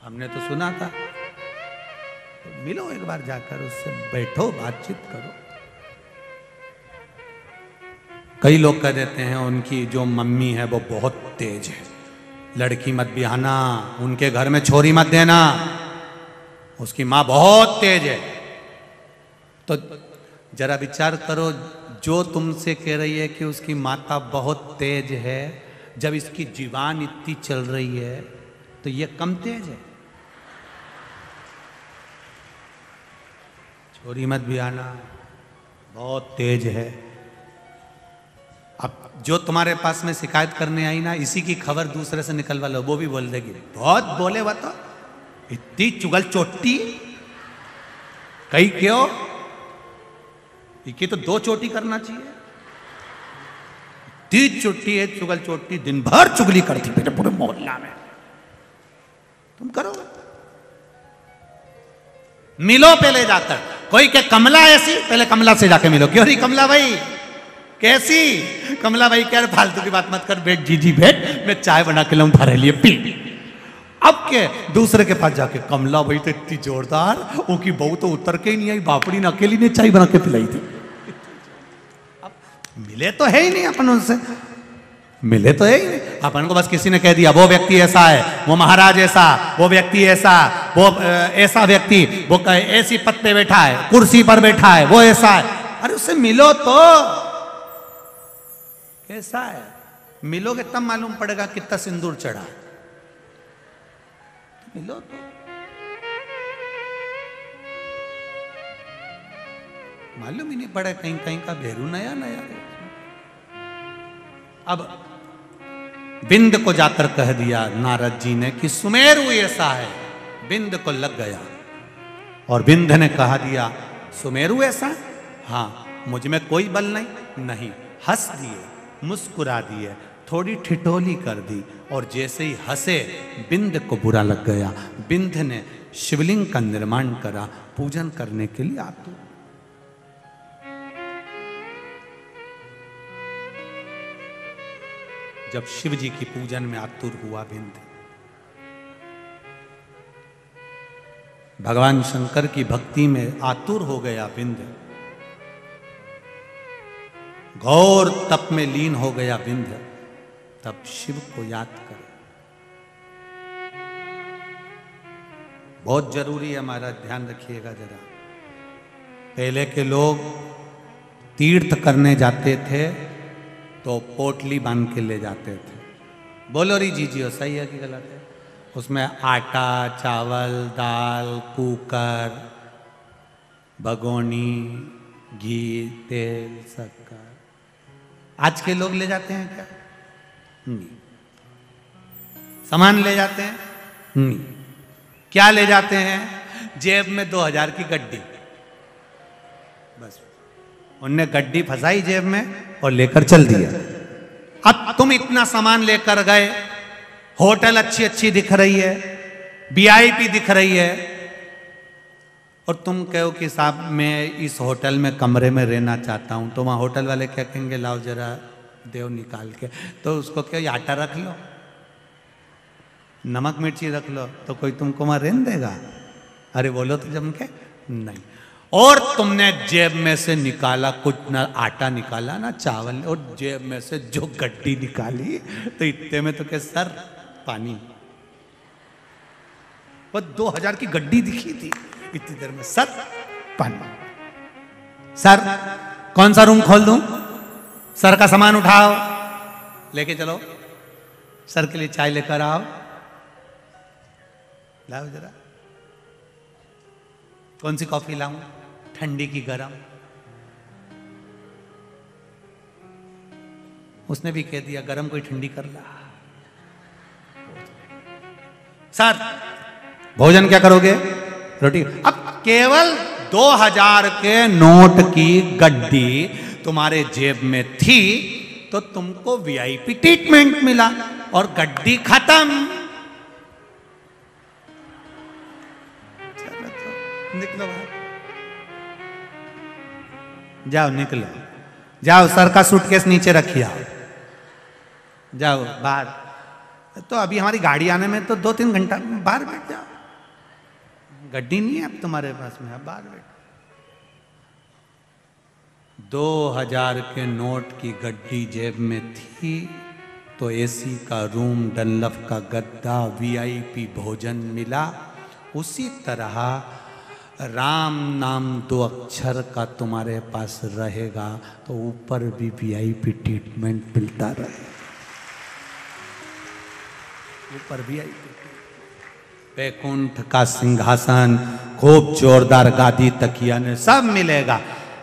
हमने तो सुना था। तो मिलो एक बार जाकर उससे, बैठो बातचीत करो। कई लोग कह देते हैं उनकी जो मम्मी है वो बहुत तेज है, लड़की मत ब्याहना, उनके घर में छोरी मत देना, उसकी माँ बहुत तेज है। तो जरा विचार करो, जो तुमसे कह रही है कि उसकी माता बहुत तेज है, जब इसकी जीवान इतनी चल रही है तो ये कम तेज है। छोरी मत ब्याहना, बहुत तेज है। अब जो तुम्हारे पास में शिकायत करने आई ना, इसी की खबर दूसरे से निकलवा लो, वो भी बोल देगी बहुत बोले वो तो, इतनी चुगल चोटी, कहीं क्यों, इनकी तो 2 चोटी करना चाहिए। 3 चोटी है चुगल चोटी, दिन भर चुगली करती मेरे पूरे मोहल्ला में। तुम करो, मिलो पहले जाकर। कोई के कमला ऐसी, पहले कमला से जाके मिलो। क्यों नहीं कमला भाई कैसी, कमला भाई कह रहे फालतू की बात मत कर, बैठ जीजी बैठ, मैं चाय बना के लाऊं तुम्हारे लिए पी। अब के दूसरे के पास जाके, कमला भाई तो इतनी जोरदार, उनकी बहू तो उतर के ही नहीं आई, बापड़ी ने अकेली ने चाय बना के पिलाई थी। अब मिले तो है ही नहीं अपन उनसे, मिले तो है ही नहीं अपन को, बस किसी ने कह दिया वो व्यक्ति ऐसा है, वो महाराज ऐसा, वो व्यक्ति ऐसा, वो ऐसा व्यक्ति, वो ऐसी पद पे बैठा है, कुर्सी पर बैठा है, वो ऐसा है। अरे उससे मिलो तो, कैसा है, मिलोगे तब मालूम पड़ेगा कितना सिंदूर चढ़ा। मिलो तो, मालूम ही नहीं पड़ा, कहीं कहीं का भेरू नया नया है। अब बिंद को जाकर कह दिया नारद जी ने कि सुमेरु ऐसा है, बिंद को लग गया। और बिंद ने कहा दिया सुमेरु ऐसा, हाँ मुझ में कोई बल नहीं। हंस दिए, मुस्कुरा दिए, थोड़ी ठिठोली कर दी, और जैसे ही हंसे बिंद को बुरा लग गया। बिंद ने शिवलिंग का निर्माण करा, पूजन करने के लिए आतुर। जब शिव जी की पूजन में आतुर हुआ बिंद, भगवान शंकर की भक्ति में आतुर हो गया बिंद, घोर तप में लीन हो गया बिंद, तब शिव को याद कर। बहुत जरूरी है, हमारा ध्यान रखिएगा जरा। पहले के लोग तीर्थ करने जाते थे तो पोटली बांध के ले जाते थे। बोलो री जीजियो, सही है कि गलत है? उसमें आटा, चावल, दाल, कुकर, भगोनी, घी, तेल, शक्कर। आज के लोग ले जाते हैं क्या? नहीं। सामान ले जाते हैं? नहीं। क्या ले जाते हैं? जेब में 2000 की गड्डी, बस उनने गड्डी फंसाई जेब में और लेकर चल दिया। अब तुम इतना सामान लेकर गए, होटल अच्छी अच्छी दिख रही है, वीआईपी दिख रही है, और तुम कहो कि साहब मैं इस होटल में कमरे में रहना चाहता हूं, तो वहां होटल वाले क्या कहेंगे, लाओ जरा देव निकाल के। तो उसको क्या, आटा रख लो, नमक मिर्ची रख लो, तो कोई तुमको वहां रहने देगा? अरे बोलो तो जम के नहीं। और तुमने जेब में से निकाला, कुछ ना आटा निकाला ना चावल, और जेब में से जो गड्डी निकाली, तो इतने में तो क्या सर पानी। वो 2000 की गड्डी दिखी थी, इतनी देर में सर पानी। सर कौन सा रूम खोल दूं? सर का सामान उठाओ, लेके चलो, सर के लिए चाय लेकर आओ, लाओ जरा। कौन सी कॉफी लाऊं? ठंडी की गरम? उसने भी कह दिया गरम कोई ठंडी कर ला। सर भोजन क्या करोगे? रोटी। अब केवल 2000 के नोट की गड्डी तुम्हारे जेब में थी तो तुमको वीआईपी ट्रीटमेंट मिला और गड्डी खत्म। निकलो बाहर, जाओ निकलो, जाओ सर का सूटकेस नीचे रखिए, जाओ बाहर। तो अभी हमारी गाड़ी आने में तो 2-3 घंटा, बाहर बैठ जाओ, गड्डी नहीं है अब तुम्हारे पास में, अब बाहर बैठ। 2000 के नोट की गड्डी जेब में थी तो एसी का रूम, डनलफ का गद्दा, वीआईपी भोजन मिला। उसी तरह राम नाम 2 अक्षर का तुम्हारे पास रहेगा तो ऊपर भी वीआईपी ट्रीटमेंट मिलता रहेगा, ऊपर वीआईपी, वैकुंठ का सिंहासन, खूब जोरदार गादी, तकिया ने सब मिलेगा।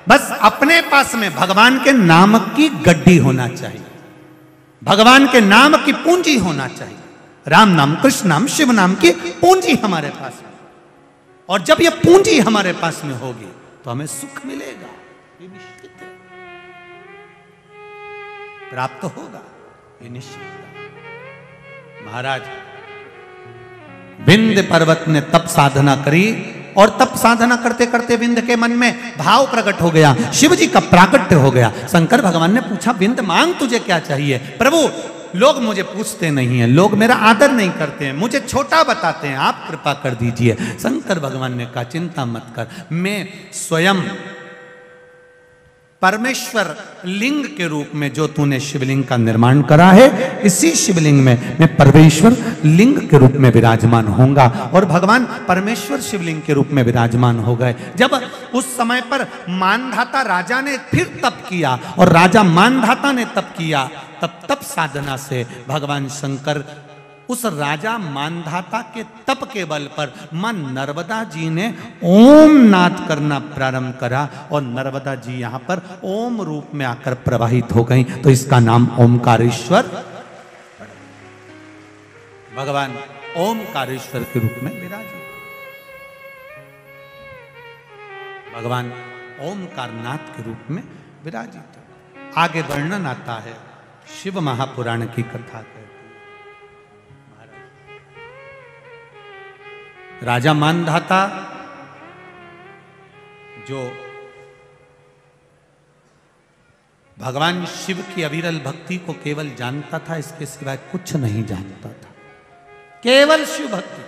बस अपने पास में भगवान के नाम की गड्डी होना चाहिए, भगवान के नाम की पूंजी होना चाहिए। राम नाम, कृष्ण नाम, शिव नाम की पूंजी हमारे पास है। और जब यह पूंजी हमारे पास में होगी तो हमें सुख मिलेगा, ये निश्चित है, प्राप्त होगा, ये निश्चित है। महाराज विंध्य पर्वत ने तप साधना करी और तप साधना करते करते विंध्य के मन में भाव प्रकट हो गया, शिव जी का प्राकट्य हो गया। शंकर भगवान ने पूछा, विंध्य मांग तुझे क्या चाहिए? प्रभु लोग मुझे पूछते नहीं हैं, लोग मेरा आदर नहीं करते हैं, मुझे छोटा बताते हैं, आप कृपा कर दीजिए। शंकर भगवान ने कहा, चिंता मत कर, मैं स्वयं परमेश्वर लिंग के रूप में जो तूने शिवलिंग का निर्माण करा है, इसी शिवलिंग में मैं परमेश्वर लिंग के रूप में विराजमान होऊंगा। और भगवान परमेश्वर शिवलिंग के रूप में विराजमान हो गए। जब उस समय पर मानधाता राजा ने फिर तप किया और राजा मानधाता ने तप किया, तब तप साधना से भगवान शंकर उस राजा मानधाता के तप के बल पर मां नर्मदा जी ने ओम नाद करना प्रारंभ करा और नर्मदा जी यहां पर ओम रूप में आकर प्रवाहित हो गई। तो इसका नाम ओमकारेश्वर, भगवान ओमकारेश्वर के रूप में विराजित, भगवान ओमकारनाथ के रूप में विराजित। आगे वर्णन आता है, शिव महापुराण की कथा कहती है, राजा मानधाता जो भगवान शिव की अविरल भक्ति को केवल जानता था, इसके सिवाय कुछ नहीं जानता था, केवल शिव भक्ति,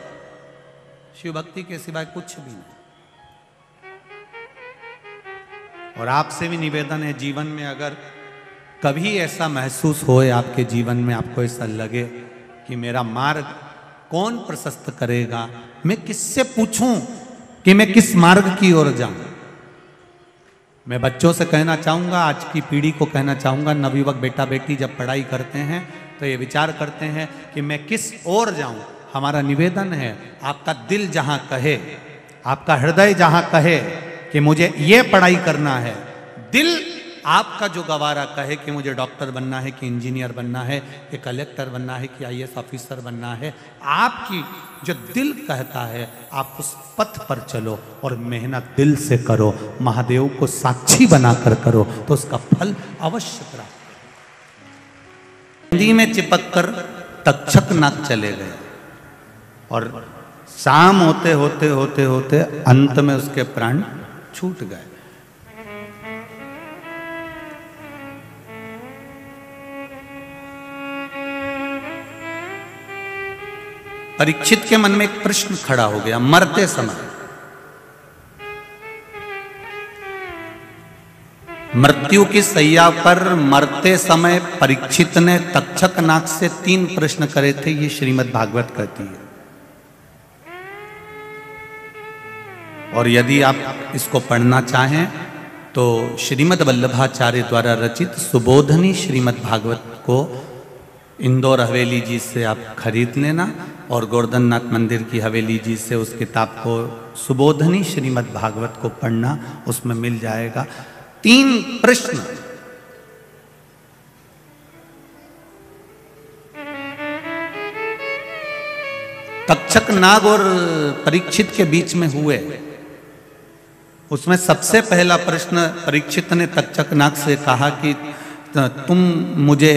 शिव भक्ति के सिवाय कुछ भी नहीं। और आपसे भी निवेदन है, जीवन में अगर कभी ऐसा महसूस होए आपके जीवन में, आपको ऐसा लगे कि मेरा मार्ग कौन प्रशस्त करेगा, मैं किससे पूछूं कि मैं किस मार्ग की ओर जाऊं, मैं बच्चों से कहना चाहूंगा, आज की पीढ़ी को कहना चाहूंगा, नवयुवक बेटा बेटी जब पढ़ाई करते हैं तो ये विचार करते हैं कि मैं किस ओर जाऊं। हमारा निवेदन है, आपका दिल जहां कहे, आपका हृदय जहां कहे कि मुझे ये पढ़ाई करना है, दिल आपका जो गवारा कहे कि मुझे डॉक्टर बनना है, कि इंजीनियर बनना है, कि कलेक्टर बनना है, कि आईएएस ऑफिसर बनना है, आपकी जो दिल कहता है आप उस पथ पर चलो और मेहनत दिल से करो, महादेव को साक्षी बनाकर करो तो उसका फल अवश्य प्राप्त। हिंदी में चिपक कर तक्षक नाग चले गए और शाम होते होते होते होते अंत में उसके प्राण छूट गए। परीक्षित के मन में एक प्रश्न खड़ा हो गया, मरते समय, मृत्यु की सैया पर मरते समय परीक्षित ने तक्षक नाग से 3 प्रश्न करे थे, ये श्रीमद् भागवत कहती है। और यदि आप इसको पढ़ना चाहें तो श्रीमद् वल्लभाचार्य द्वारा रचित सुबोधनी श्रीमद् भागवत को इंदौर हवेली जी से आप खरीद लेना और गोवर्धननाथ मंदिर की हवेली जी से उस किताब को सुबोधनी श्रीमद् भागवत को पढ़ना, उसमें मिल जाएगा। 3 प्रश्न तक्षक नाग और परीक्षित के बीच में हुए। उसमें सबसे पहला प्रश्न परीक्षित ने तक्षकनाग से कहा कि तुम मुझे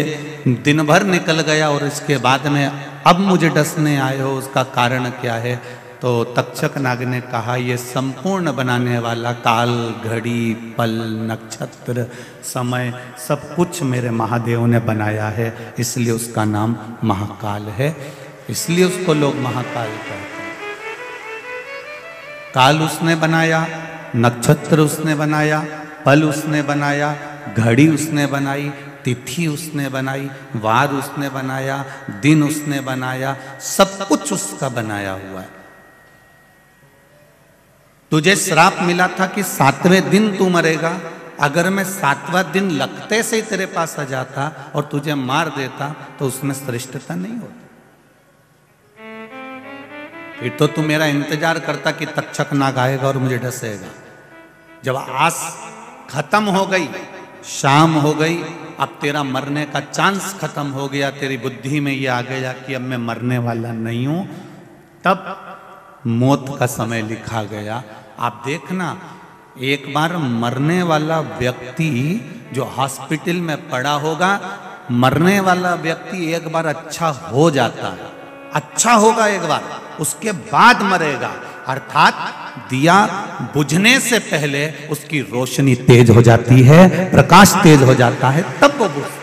दिन भर निकल गया और इसके बाद में अब मुझे डसने आए हो, उसका कारण क्या है? तो तक्षकनाग ने कहा, ये संपूर्ण बनाने वाला काल, घड़ी, पल, नक्षत्र, समय सब कुछ मेरे महादेव ने बनाया है, इसलिए उसका नाम महाकाल है, इसलिए उसको लोग महाकाल कहते हैं। काल उसने बनाया, नक्षत्र उसने बनाया, पल उसने बनाया, घड़ी उसने बनाई, तिथि उसने बनाई, वार उसने बनाया, दिन उसने बनाया, सब कुछ उसका बनाया हुआ है। तुझे श्राप मिला था कि 7वें दिन तू मरेगा, अगर मैं 7वां दिन लगते से ही तेरे पास आ जाता और तुझे मार देता तो उसमें श्रेष्ठता नहीं होती। फिर तो तू मेरा इंतजार करता कि तक्षकनाग आएगा और मुझे डसेगा। जब आस खत्म हो गई, शाम हो गई, अब तेरा मरने का चांस खत्म हो गया, तेरी बुद्धि में ये आ गया कि अब मैं मरने वाला नहीं हूं, तब मौत का समय लिखा गया। आप देखना, एक बार मरने वाला व्यक्ति जो हॉस्पिटल में पड़ा होगा, मरने वाला व्यक्ति एक बार अच्छा हो जाता है, अच्छा होगा एक बार, उसके बाद मरेगा। अर्थात दिया बुझने से पहले उसकी रोशनी तेज हो जाती है, प्रकाश तेज हो जाता है, तब वो बुझता है।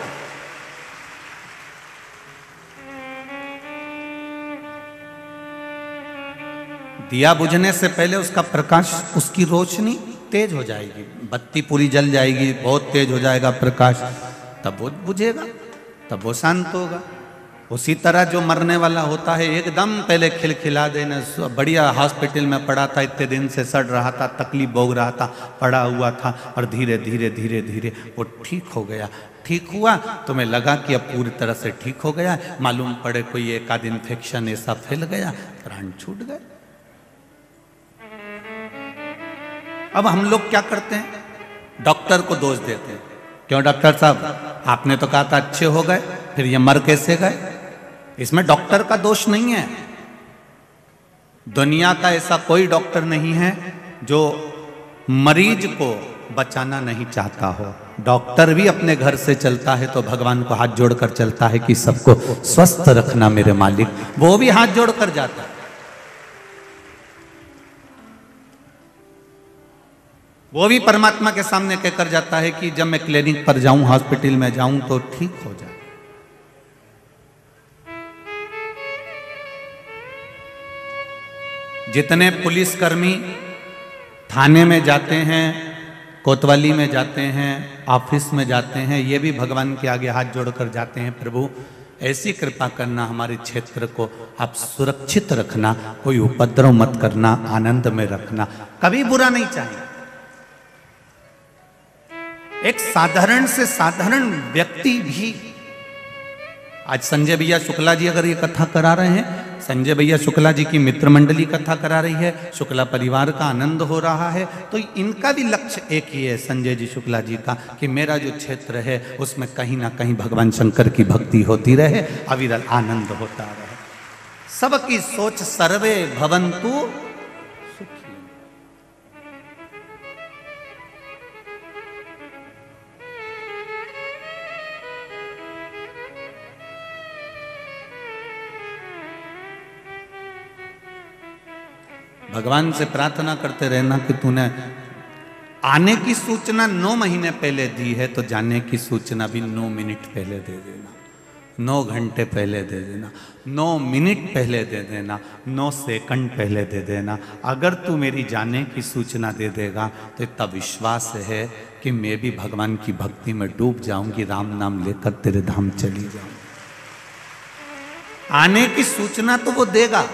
दिया बुझने से पहले उसका प्रकाश, उसकी रोशनी तेज हो जाएगी, बत्ती पूरी जल जाएगी, बहुत तेज हो जाएगा प्रकाश, तब वो बुझेगा, तब वो शांत होगा। उसी तरह जो मरने वाला होता है, एकदम पहले खिलखिला देना, बढ़िया हॉस्पिटल में पड़ा था, इतने दिन से सड़ रहा था, तकलीफ भोग रहा था, पड़ा हुआ था, और धीरे धीरे धीरे धीरे वो ठीक हो गया। ठीक हुआ, तुम्हें लगा कि अब पूरी तरह से ठीक हो गया, मालूम पड़े कोई एक आध इन्फेक्शन ऐसा फैल गया, प्राण छूट गए। अब हम लोग क्या करते हैं? डॉक्टर को दोष देते हैं, क्यों डॉक्टर साहब आपने तो कहा था अच्छे हो गए, फिर ये मर कैसे गए? इसमें डॉक्टर का दोष नहीं है। दुनिया का ऐसा कोई डॉक्टर नहीं है जो मरीज को बचाना नहीं चाहता हो। डॉक्टर भी अपने घर से चलता है तो भगवान को हाथ जोड़कर चलता है कि सबको स्वस्थ रखना मेरे मालिक, वो भी हाथ जोड़कर जाता है। वो भी परमात्मा के सामने कहकर जाता है कि जब मैं क्लिनिक पर जाऊं, हॉस्पिटल में जाऊं तो ठीक हो जाए। जितने पुलिसकर्मी थाने में जाते हैं, कोतवाली में जाते हैं, ऑफिस में जाते हैं, ये भी भगवान के आगे हाथ जोड़कर जाते हैं, प्रभु ऐसी कृपा करना, हमारे क्षेत्र को आप सुरक्षित रखना, कोई उपद्रव मत करना, आनंद में रखना, कभी बुरा नहीं चाहिए। एक साधारण से साधारण व्यक्ति भी, आज संजय भैया शुक्ला जी अगर ये कथा करा रहे हैं, संजय भैया शुक्ला जी की मित्र मंडली कथा करा रही है, शुक्ला परिवार का आनंद हो रहा है, तो इनका भी लक्ष्य एक ही है, संजय जी शुक्ला जी का, कि मेरा जो क्षेत्र है उसमें कहीं ना कहीं भगवान शंकर की भक्ति होती रहे, अविरल आनंद होता रहे। सबकी सोच सर्वे भवन्तु सुखी। भगवान से प्रार्थना करते रहना कि तूने आने की सूचना 9 महीने पहले दी है, तो जाने की सूचना भी 9 मिनट पहले दे देना, 9 घंटे पहले दे देना, 9 मिनट पहले दे देना, 9 सेकंड पहले दे देना। अगर तू मेरी जाने की सूचना दे देगा तो इतना विश्वास है कि मैं भी भगवान की भक्ति में डूब जाऊंगी, राम नाम लेकर तेरे धाम चली जाऊंगी। आने की सूचना तो वो देगा,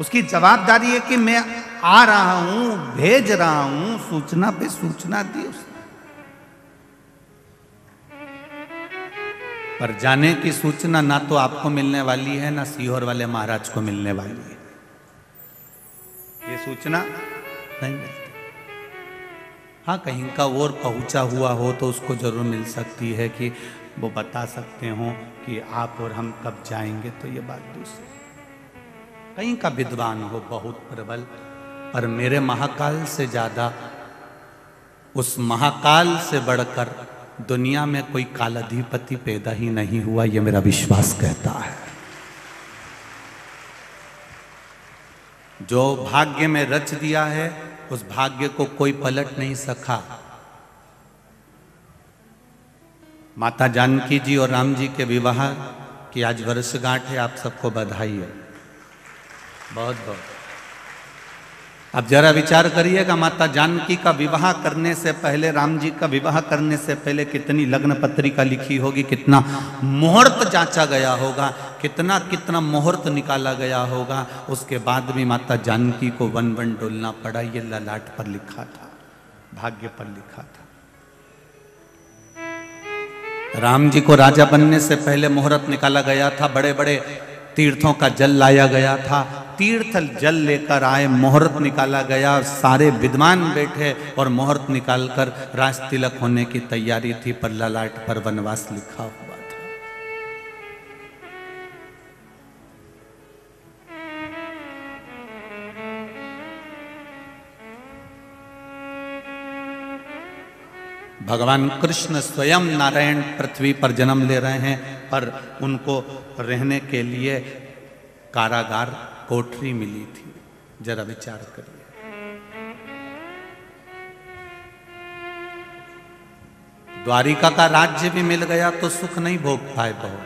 उसकी जवाबदारी है कि मैं आ रहा हूं, भेज रहा हूं, सूचना पे सूचना दी उसने। पर जाने की सूचना ना तो आपको मिलने वाली है, ना सीहोर वाले महाराज को मिलने वाली है, ये सूचना नहीं मिलती। हाँ, कहीं का और पहुंचा हुआ हो तो उसको जरूर मिल सकती है कि वो बता सकते हो कि आप और हम कब जाएंगे, तो ये बात दूसरी। कहीं का विद्वान हो बहुत प्रबल, पर मेरे महाकाल से ज्यादा उस महाकाल से बढ़कर दुनिया में कोई कालाधिपति पैदा ही नहीं हुआ, यह मेरा विश्वास कहता है। जो भाग्य में रच दिया है उस भाग्य को कोई पलट नहीं सका। माता जानकी जी और राम जी के विवाह की आज वर्षगांठ है, आप सबको बधाई है, बहुत बहुत। अब जरा विचार करिएगा, माता जानकी का विवाह करने से पहले, राम जी का विवाह करने से पहले कितनी लग्न पत्रिका लिखी होगी, कितना मुहूर्त जांचा गया होगा, कितना कितना मुहूर्त निकाला गया होगा। उसके बाद भी माता जानकी को वन वन डोलना पड़ा। ये ललाट पर लिखा था, भाग्य पर लिखा था। राम जी को राजा बनने से पहले मुहूर्त निकाला गया था, बड़े बड़े तीर्थों का जल लाया गया था, तीर्थ जल लेकर आए, मुहूर्त निकाला गया, सारे विद्वान बैठे और मुहूर्त निकालकर राज तिलक होने की तैयारी थी, पर ललाट पर वनवास लिखा हुआ था। भगवान कृष्ण स्वयं नारायण पृथ्वी पर जन्म ले रहे हैं, पर उनको रहने के लिए कारागार, कोठरी मिली थी। जरा विचार करिए। द्वारिका का राज्य भी मिल गया तो सुख नहीं भोग पाए बहू।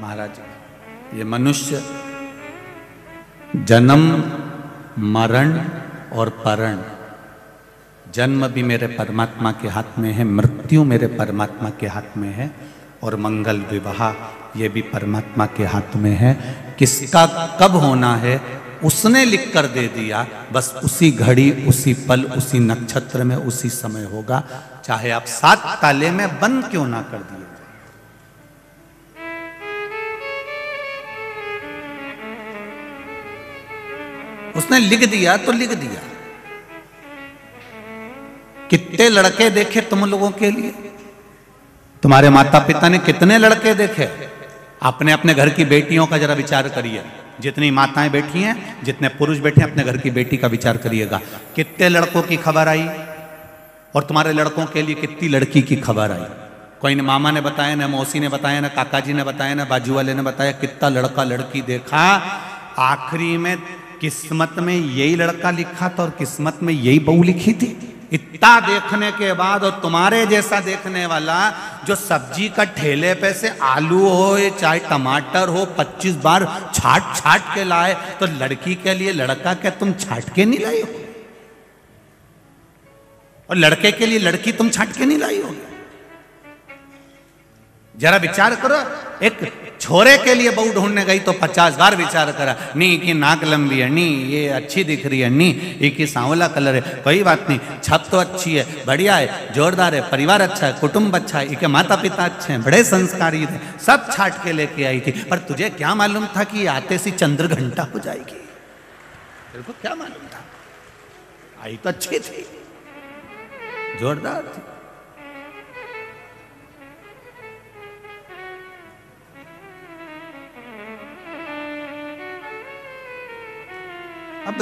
महाराज, ये मनुष्य जन्म, मरण और परण, जन्म भी मेरे परमात्मा के हाथ में है, मृत्यु मेरे परमात्मा के हाथ में है, और मंगल विवाह ये भी परमात्मा के हाथ में है। किसका कब होना है उसने लिख कर दे दिया, बस उसी घड़ी, उसी पल, उसी नक्षत्र में, उसी समय होगा, चाहे आप 7 ताले में बंद क्यों ना कर दिए। उसने लिख दिया तो लिख दिया। कितने लड़के देखे तुम लोगों के लिए, तुम्हारे माता पिता ने कितने लड़के देखे। अपने अपने घर की बेटियों का जरा विचार करिए, जितनी माताएं बैठी हैं, जितने पुरुष बैठे हैं, अपने घर की बेटी का विचार करिएगा। कितने लड़कों की खबर आई और तुम्हारे लड़कों के लिए कितनी लड़की की खबर आई। कोई ने मामा ने बताया, ना मौसी ने बताया, ना काका जी ने बताया, ना बाजू वाले ने बताया, कितना लड़का लड़की देखा। आखिरी में किस्मत में यही लड़का लिखा था और किस्मत में यही बहू लिखी थी। इतना देखने के बाद, और तुम्हारे जैसा देखने वाला जो सब्जी का ठेले पे से आलू हो चाहे टमाटर हो 25 बार छाट छाट के लाए, तो लड़की के लिए लड़का क्या तुम छाट के नहीं लाई हो, और लड़के के लिए लड़की तुम छाट के नहीं लाई हो। जरा विचार करो, एक छोरे के लिए बहू ढूंढने गई तो 50 बार विचार करा, नी की नाक लंबी है, नी ये अच्छी दिख रही है, नी एक ही सांवला कलर है, कोई बात नहीं, छत तो अच्छी है, बढ़िया है, जोरदार है, परिवार अच्छा है, कुटुंब अच्छा है, इनके माता पिता अच्छे हैं, बड़े संस्कारी थे, सब छाट के लेके आई थी। पर तुझे क्या मालूम था कि आते सी चंद्र घंटा हो जाएगी? तेरे को क्या मालूम था? आई तो अच्छी थी, जोरदार थी। अब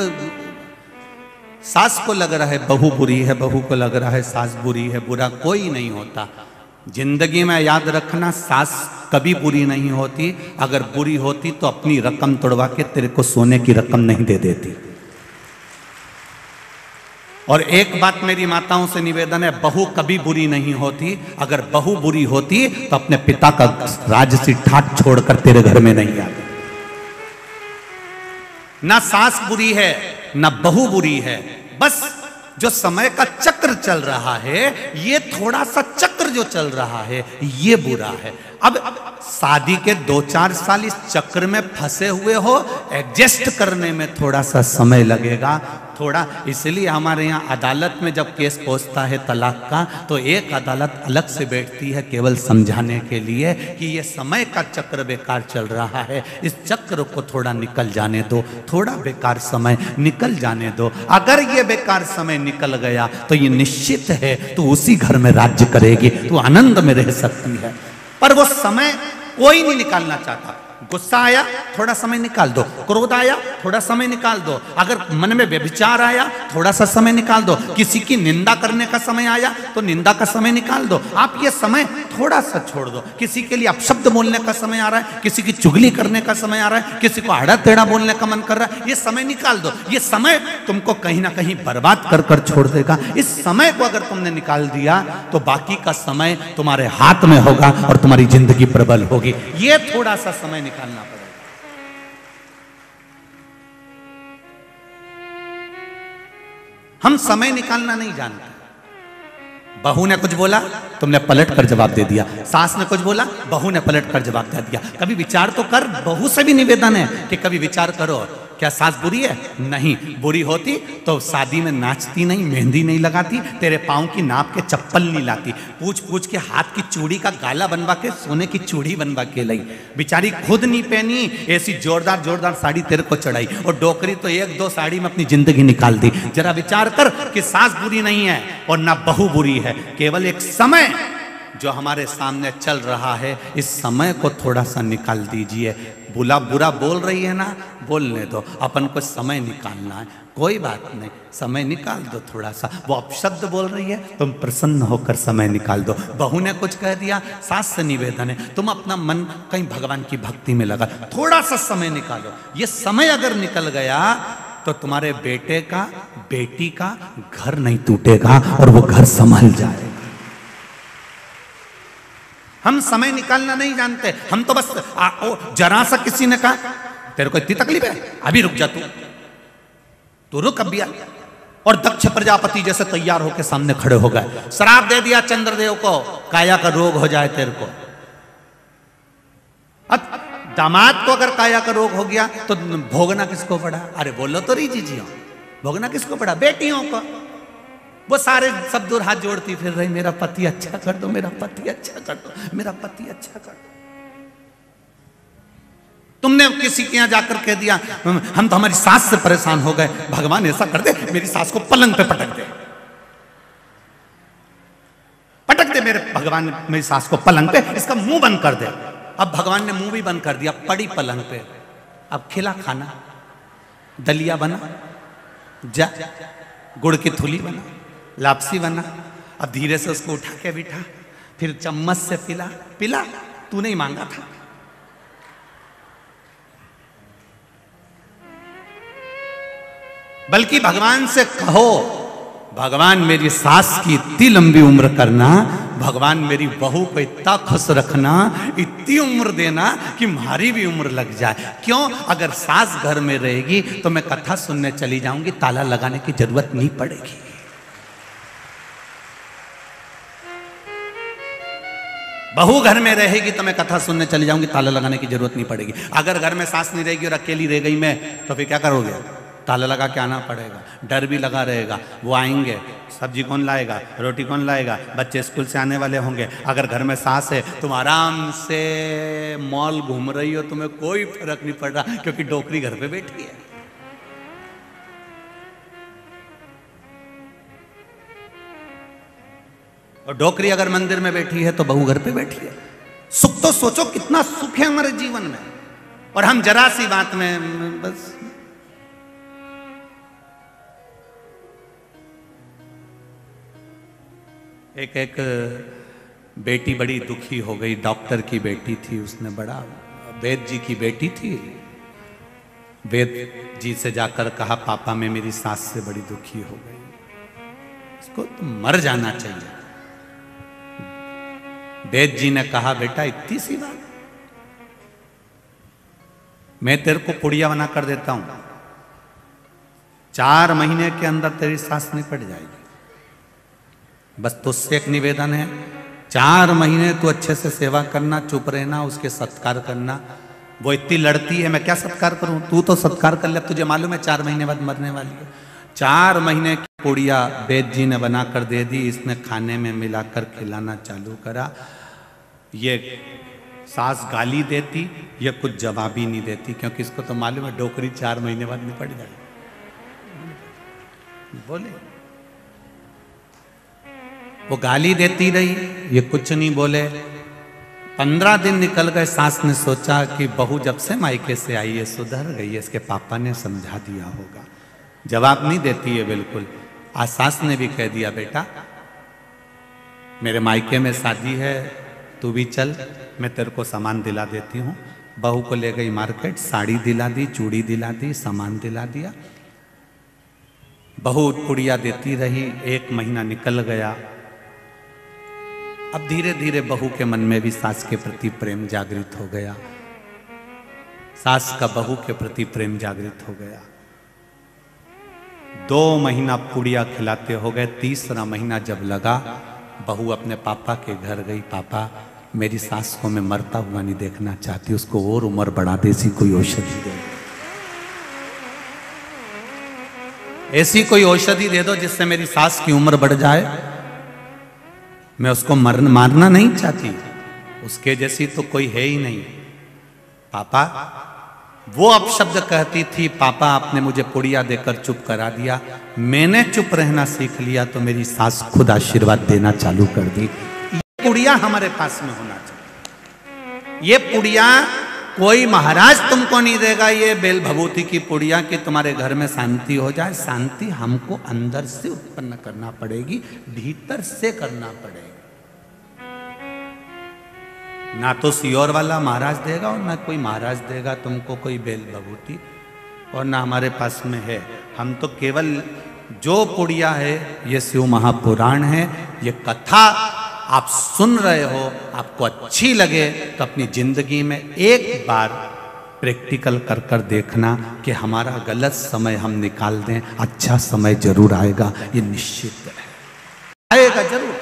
सास को लग रहा है बहू बुरी है, बहू को लग रहा है सास बुरी है, बुरा कोई नहीं होता। जिंदगी में याद रखना, सास कभी बुरी नहीं होती। अगर बुरी होती तो अपनी रकम तोड़वा के तेरे को सोने की रकम नहीं दे देती। और एक बात मेरी माताओं से निवेदन है, बहू कभी बुरी नहीं होती। अगर बहू बुरी होती तो अपने पिता का राजसी ठाट छोड़कर तेरे घर में नहीं आती। ना सास बुरी है ना बहू बुरी है, बस जो समय का चक्र चल रहा है, ये थोड़ा सा चक्र जो चल रहा है ये बुरा है। अब शादी के 2-4 साल इस चक्र में फंसे हुए हो, एडजस्ट करने में थोड़ा सा समय लगेगा, थोड़ा। इसलिए हमारे यहाँ अदालत में जब केस पहुंचता है तलाक का, तो एक अदालत अलग से बैठती है केवल समझाने के लिए कि ये समय का चक्र बेकार चल रहा है, इस चक्र को थोड़ा निकल जाने दो, थोड़ा बेकार समय निकल जाने दो। अगर ये बेकार समय निकल गया तो ये निश्चित है तू उसी घर में राज्य करेगी, तू आनंद में रह सकती है। पर वो समय कोई नहीं निकालना चाहता। गुस्सा आया थोड़ा समय निकाल दो, क्रोध आया थोड़ा समय निकाल दो, अगर मन में व्यभिचार आया थोड़ा सा समय निकाल दो, किसी की निंदा करने का समय आया तो निंदा का समय निकाल दो। आप ये समय थोड़ा सा छोड़ दो। किसी के लिए अपशब्द बोलने का समय आ रहा है, किसी की चुगली करने का समय आ रहा है, किसी को आड़ा टेढ़ा बोलने का मन कर रहा है, ये समय निकाल दो। ये समय तुमको कहीं ना कहीं बर्बाद कर कर छोड़ देगा। इस समय को अगर तुमने निकाल दिया तो बाकी का समय तुम्हारे हाथ में होगा और तुम्हारी जिंदगी प्रबल होगी। ये थोड़ा सा समय निकालना पड़ेगा। हम समय निकालना नहीं जानते। बहू ने कुछ बोला, तुमने पलट कर जवाब दे दिया। सास ने कुछ बोला, बहू ने पलट कर जवाब दे दिया। कभी विचार तो कर। बहू से भी निवेदन है कि कभी विचार करो। क्या सास बुरी है? नहीं। बुरी होती तो शादी में नाचती नहीं, मेहंदी नहीं लगाती, तेरे पाँव की नाप के चप्पल नहीं लाती, पूछ पूछ के हाथ की चूड़ी का गाला बनवा के सोने की चूड़ी बनवा के लाई। बेचारी खुद नहीं पहनी, ऐसी जोरदार जोरदार साड़ी तेरे को चढ़ाई, और डोकरी तो एक दो साड़ी में अपनी जिंदगी निकाल दी। जरा विचार कर कि सास बुरी नहीं है और ना बहू बुरी है। केवल एक समय जो हमारे सामने चल रहा है, इस समय को थोड़ा सा निकाल दीजिए। बुरा बोल रही है ना, बोलने दो, अपन को समय निकालना है, कोई बात नहीं, समय निकाल दो थोड़ा सा। वो अपशब्द बोल रही है, तुम प्रसन्न होकर समय निकाल दो। बहू ने कुछ कह दिया, सास से निवेदन है तुम अपना मन कहीं भगवान की भक्ति में लगा, थोड़ा सा समय निकालो। ये समय अगर निकल गया तो तुम्हारे बेटे का, बेटी का घर नहीं टूटेगा और वो घर संभल जाएगा। हम समय निकालना नहीं जानते। हम तो बस जरा सा किसी ने कहा तेरे को इतनी तकलीफ है, अभी रुक जा, तू रुक अभी आ। और दक्ष प्रजापति जैसे तैयार होकर सामने खड़े हो गए। श्राप दे दिया चंद्रदेव को, काया का रोग हो जाए तेरे को। दामाद को अगर काया का रोग हो गया तो भोगना किसको पड़ा? अरे बोलो तो री जीजियो, भोगना किसको पड़ा? बेटियों को। वो सारे सब दूर हाथ जोड़ती फिर रही, मेरा पति अच्छा कर दो, मेरा पति अच्छा कर दो, मेरा पति अच्छा कर दो। तुमने किसी के यहां जाकर कह दिया हम तो हमारी सास से परेशान हो गए, भगवान ऐसा कर दे मेरी सास को पलंग पे पटक दे, पटक दे मेरे भगवान मेरी सास को पलंग पे, इसका मुंह बंद कर दे। अब भगवान ने मुंह भी बंद कर दिया, पड़ी पलंग पे। अब खिला खाना, दलिया बना, जा गुड़ की थुली बना, लापसी बना। अब धीरे से उसको उठा के बिठा, फिर चम्मच से पिला, पिला, तू नहीं मांगा था। बल्कि भगवान से कहो, भगवान मेरी सास की इतनी लंबी उम्र करना, भगवान मेरी बहू को इतना खुश रखना, इतनी उम्र देना कि हमारी भी उम्र लग जाए। क्यों? अगर सास घर में रहेगी तो मैं कथा सुनने चली जाऊंगी, ताला लगाने की जरूरत नहीं पड़ेगी। बहू घर में रहेगी तो मैं कथा सुनने चली जाऊंगी, ताला लगाने की जरूरत नहीं पड़ेगी। अगर घर में सास नहीं रहेगी और अकेली रह गई मैं, तो फिर क्या करोगे? ताला लगा के आना पड़ेगा, डर भी लगा रहेगा। वो आएंगे, सब्जी कौन लाएगा, रोटी कौन लाएगा, बच्चे स्कूल से आने वाले होंगे। अगर घर में सास है, तुम आराम से मॉल घूम रही हो, तुम्हें कोई फर्क नहीं पड़ रहा, क्योंकि डोकरी घर पे बैठी है। और डोकरी अगर मंदिर में बैठी है तो बहू घर पे बैठी है। सुख तो सोचो कितना सुख है हमारे जीवन में, और हम जरा सी बात में बस। एक बेटी बड़ी दुखी हो गई, डॉक्टर की बेटी थी, उसने बड़ा, वेद जी की बेटी थी, वेद जी से जाकर कहा पापा मैं मेरी सास से बड़ी दुखी हो गई, इसको तो मर जाना चाहिए। वेद जी ने कहा बेटा इतनी सी बात, मैं तेरे को पुड़िया बना कर देता हूं, 4 महीने के अंदर तेरी सास निपट जाएगी। बस तुझसे एक निवेदन है, 4 महीने तू अच्छे से सेवा करना, चुप रहना, उसके सत्कार करना। वो इतनी लड़ती है, मैं क्या सत्कार करूं? तू तो सत्कार कर ले, तुझे मालूम है 4 महीने बाद मरने वाली है। 4 महीने की पुड़िया वेद जी ने बनाकर दे दी, इसने खाने में मिलाकर खिलाना चालू करा। ये सास गाली देती, ये कुछ जवाब ही नहीं देती, क्योंकि इसको तो मालूम है डोकरी 4 महीने बाद निपट जाए। बोले वो गाली देती रही, ये कुछ नहीं बोले। 15 दिन निकल गए। सास ने सोचा कि बहू जब से मायके से आई है सुधर गई है, इसके पापा ने समझा दिया होगा। जवाब नहीं देती है बिल्कुल। आज सास ने भी कह दिया बेटा मेरे मायके में शादी है, तू भी चल, मैं तेरे को सामान दिला देती हूँ। बहू को ले गई मार्केट, साड़ी दिला दी, चूड़ी दिला दी, सामान दिला दिया। बहू पुड़िया देती रही। 1 महीना निकल गया। अब धीरे धीरे बहू के मन में भी सास के प्रति प्रेम जागृत हो गया। सास का बहू के प्रति प्रेम जागृत हो गया। 2 महीना पुड़िया खिलाते हो गए। 3रा महीना जब लगा, बहू अपने पापा के घर गई। पापा मेरी सास को मैं मरता हुआ नहीं देखना चाहती, उसको और उम्र बढ़ा दे, ऐसी कोई औषधि दे, ऐसी कोई औषधि दे दो जिससे मेरी सास की उम्र बढ़ जाए। मैं उसको मारना नहीं चाहती, उसके जैसी तो कोई है ही नहीं। पापा वो अपशब्द कहती थी, पापा आपने मुझे पुड़िया देकर चुप करा दिया। मैंने चुप रहना सीख लिया तो मेरी सास खुद आशीर्वाद देना चालू कर दी। ये पुड़िया हमारे पास में होना चाहिए। ये पुड़िया कोई महाराज तुमको नहीं देगा, ये बेल भभूति की पुड़िया कि तुम्हारे घर में शांति हो जाए। शांति हमको अंदर से उत्पन्न करना पड़ेगी, भीतर से करना पड़ेगा। ना तो सियोर वाला महाराज देगा और ना कोई महाराज देगा तुमको कोई बेल भभूति, और ना हमारे पास में है। हम तो केवल जो पुड़िया है ये शिव महापुराण है। ये कथा आप सुन रहे हो, आपको अच्छी लगे तो अपनी जिंदगी में एक बार प्रैक्टिकल कर कर देखना कि हमारा गलत समय हम निकाल दें, अच्छा समय जरूर आएगा, ये निश्चित है, आएगा जरूर।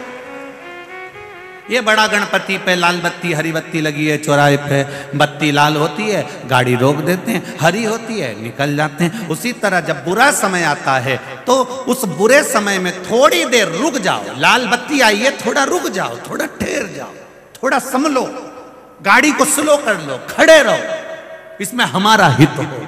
ये बड़ा गणपति पे लाल बत्ती हरी बत्ती लगी है, चौराहे पे बत्ती लाल होती है, गाड़ी रोक देते हैं, हरी होती है, निकल जाते हैं। उसी तरह जब बुरा समय आता है तो उस बुरे समय में थोड़ी देर रुक जाओ। लाल बत्ती आई है, थोड़ा रुक जाओ, थोड़ा ठहर जाओ, थोड़ा संभलो, गाड़ी को स्लो कर लो, खड़े रहो, इसमें हमारा हित होगा।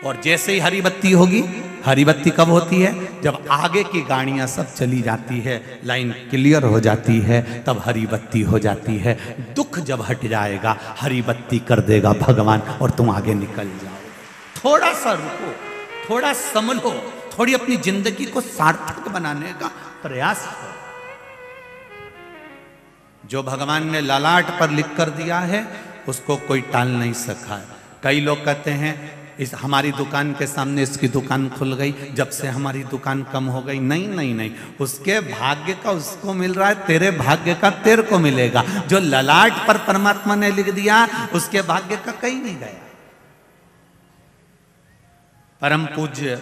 और जैसे ही हरी बत्ती होगी, हरी बत्ती कब होती है? जब आगे की गाड़ियां सब चली जाती है, लाइन क्लियर हो जाती है, तब हरी बत्ती हो जाती है। दुख जब हट जाएगा, हरी बत्ती कर देगा भगवान और तुम आगे निकल जाओ। थोड़ा सा रुको, थोड़ा संभलो, थोड़ी अपनी जिंदगी को सार्थक बनाने का प्रयास करो। जो भगवान ने ललाट पर लिख कर दिया है उसको कोई टाल नहीं सका है। कई लोग कहते हैं इस हमारी दुकान के सामने इसकी दुकान खुल गई, जब से हमारी दुकान कम हो गई। नहीं नहीं नहीं, उसके भाग्य का उसको मिल रहा है, तेरे भाग्य का तेरे को मिलेगा। जो ललाट पर परमात्मा ने लिख दिया उसके भाग्य का कहीं नहीं गया। परम पूज्य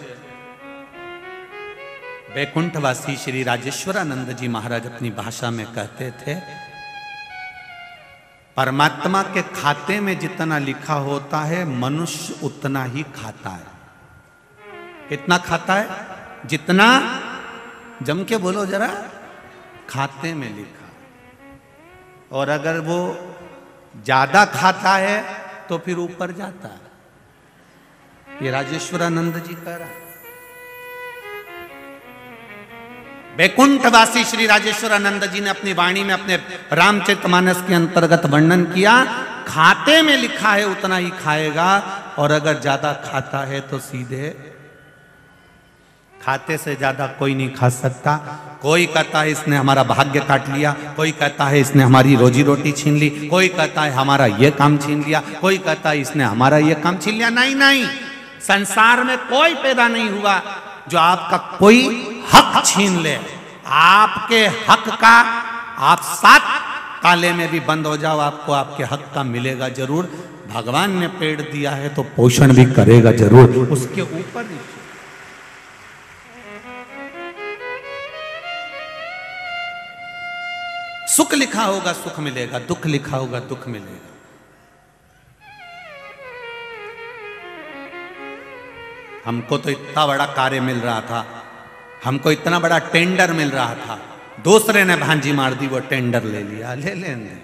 वैकुंठवासी श्री राजेश्वरानंद जी महाराज अपनी भाषा में कहते थे, परमात्मा के खाते में जितना लिखा होता है मनुष्य उतना ही खाता है। कितना खाता है? जितना, जम के बोलो जरा, खाते में लिखा। और अगर वो ज्यादा खाता है तो फिर ऊपर जाता है। ये राजेश्वरानंद जी कह रहा है। वैकुंठवासी श्री राजेश्वरानंद जी ने अपनी वाणी में अपने रामचरितमानस के अंतर्गत वर्णन किया, खाते में लिखा है उतना ही खाएगा, और अगर ज्यादा खाता है तो सीधे खाते से ज्यादा कोई नहीं खा सकता। कोई कहता है इसने हमारा भाग्य काट लिया, कोई कहता है इसने हमारी रोजी रोटी छीन ली, कोई कहता है हमारा ये काम छीन लिया, कोई कहता है इसने हमारा ये काम छीन लिया। नहीं नहीं, संसार में कोई पैदा नहीं हुआ जो आपका कोई हक छीन ले। आपके हक का आप 7 ताले में भी बंद हो जाओ, आपको आपके हक का मिलेगा जरूर। भगवान ने पेड़ दिया है तो पोषण भी करेगा जरूर, उसके ऊपर नीचे। सुख लिखा होगा सुख मिलेगा, दुख लिखा होगा दुख मिलेगा। हमको तो इतना बड़ा कार्य मिल रहा था, हमको इतना बड़ा टेंडर मिल रहा था, दूसरे ने भांजी मार दी, वो टेंडर ले लिया। ले लेने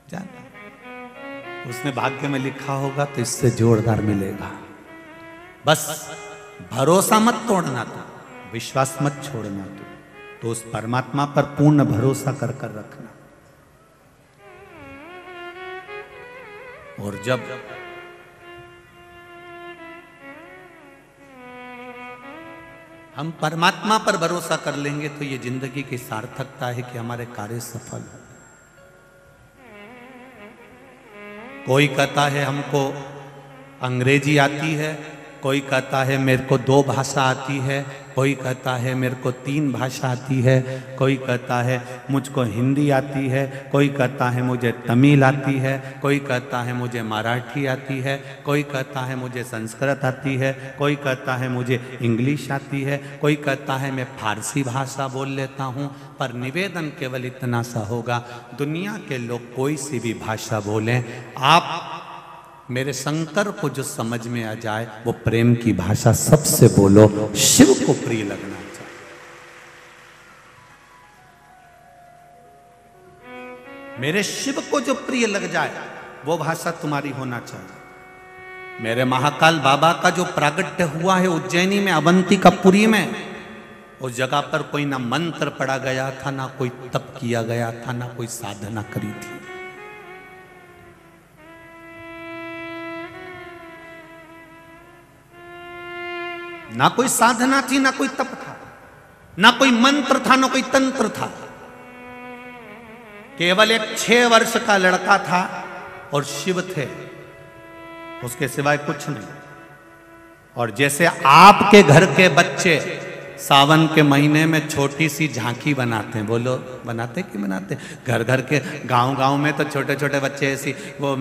जाना, उसने भाग्य में लिखा होगा तो इससे जोरदार मिलेगा। बस भरोसा मत तोड़ना, तो विश्वास मत छोड़ना। तो तो उस परमात्मा पर पूर्ण भरोसा कर कर रखना। और जब हम परमात्मा पर भरोसा कर लेंगे तो ये जिंदगी की सार्थकता है कि हमारे कार्य सफल हो। कोई कहता है हमको अंग्रेजी आती है, कोई कहता है मेरे को 2 भाषा आती है, कोई कहता है मेरे को 3 भाषा आती है, कोई कहता है मुझको हिंदी आती है, कोई कहता है मुझे तमिल आती है, कोई कहता है मुझे मराठी आती है, कोई कहता है मुझे संस्कृत आती है, कोई कहता है मुझे इंग्लिश आती है, कोई कहता है मैं फारसी भाषा बोल लेता हूँ। पर निवेदन केवल इतना सा होगा, दुनिया के लोग कोई सी भी भाषा बोलें, आप मेरे शंकर को जो समझ में आ जाए वो प्रेम की भाषा सबसे बोलो, शिव को प्रिय लगना चाहिए। मेरे शिव को जो प्रिय लग जाए वो भाषा तुम्हारी होना चाहिए। मेरे महाकाल बाबा का जो प्रागट्य हुआ है उज्जैनी में, अवंतिकापुरी में, उस जगह पर कोई ना मंत्र पढ़ा गया था, ना कोई तप किया गया था, ना कोई साधना करी थी। ना कोई साधना थी, ना कोई तप था, ना कोई मंत्र था, ना कोई तंत्र था। केवल एक 6 वर्ष का लड़का था और शिव थे, उसके सिवाय कुछ नहीं। और जैसे आपके घर के बच्चे सावन के महीने में छोटी सी झांकी बनाते हैं, बोलो बनाते कि बनाते? घर घर के गांव में तो छोटे छोटे बच्चे ऐसी वो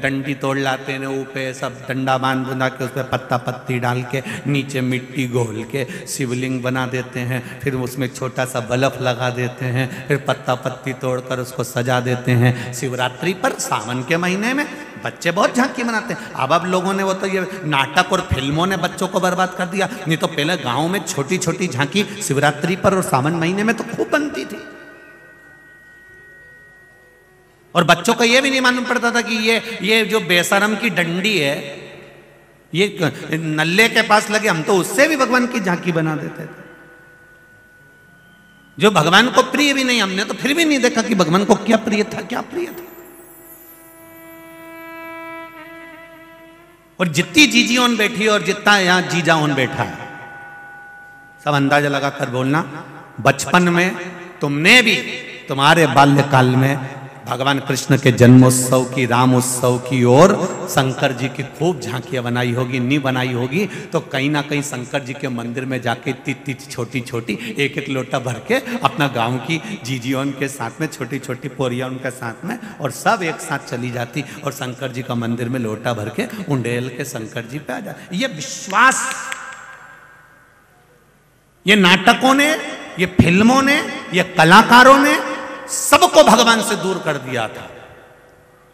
डंडी तोड़ लाते हैं, ऊपर सब डंडा बांध बुना के उस पर पत्ता पत्ती डाल के नीचे मिट्टी घोल के शिवलिंग बना देते हैं, फिर उसमें छोटा सा बल्ब लगा देते हैं, फिर पत्ता पत्ती तोड़कर उसको सजा देते हैं। शिवरात्रि पर सावन के महीने में बच्चे बहुत झांकी बनाते हैं। अब लोगों ने वो तो ये नाटक और फिल्मों ने बच्चों को बर्बाद कर दिया, नहीं तो पहले गांव में छोटी छोटी झांकी शिवरात्रि पर और सावन महीने में तो खूब बनती थी। और बच्चों को ये भी नहीं मालूम पड़ता था कि ये जो बेशरम की डंडी है ये नल्ले के पास लगे, हम तो उससे भी भगवान की झांकी बना देते थे। जो भगवान को प्रिय भी नहीं, हमने तो फिर भी नहीं देखा कि भगवान को क्या प्रिय था, क्या प्रिय था। और जितनी जीजी ओन बैठी और जितना यहां जीजा ओन बैठा है, सब अंदाजा लगाकर बोलना, बचपन में तुमने भी तुम्हारे बाल्यकाल में भगवान कृष्ण के जन्मोत्सव की, रामोत्सव की और शंकर जी की खूब झांकियां बनाई होगी। नहीं बनाई होगी तो कहीं ना कहीं शंकर जी के मंदिर में जाके इतनी छोटी छोटी एक एक लोटा भर के अपना गांव की जीजियों के साथ में, छोटी छोटी पोरिया उनके साथ में, और सब एक साथ चली जाती और शंकर जी का मंदिर में लोटा भर के उंडेल के शंकर जी पे आ जाती। ये विश्वास, ये नाटकों ने, ये फिल्मों ने, ये कलाकारों ने सबको भगवान से दूर कर दिया था।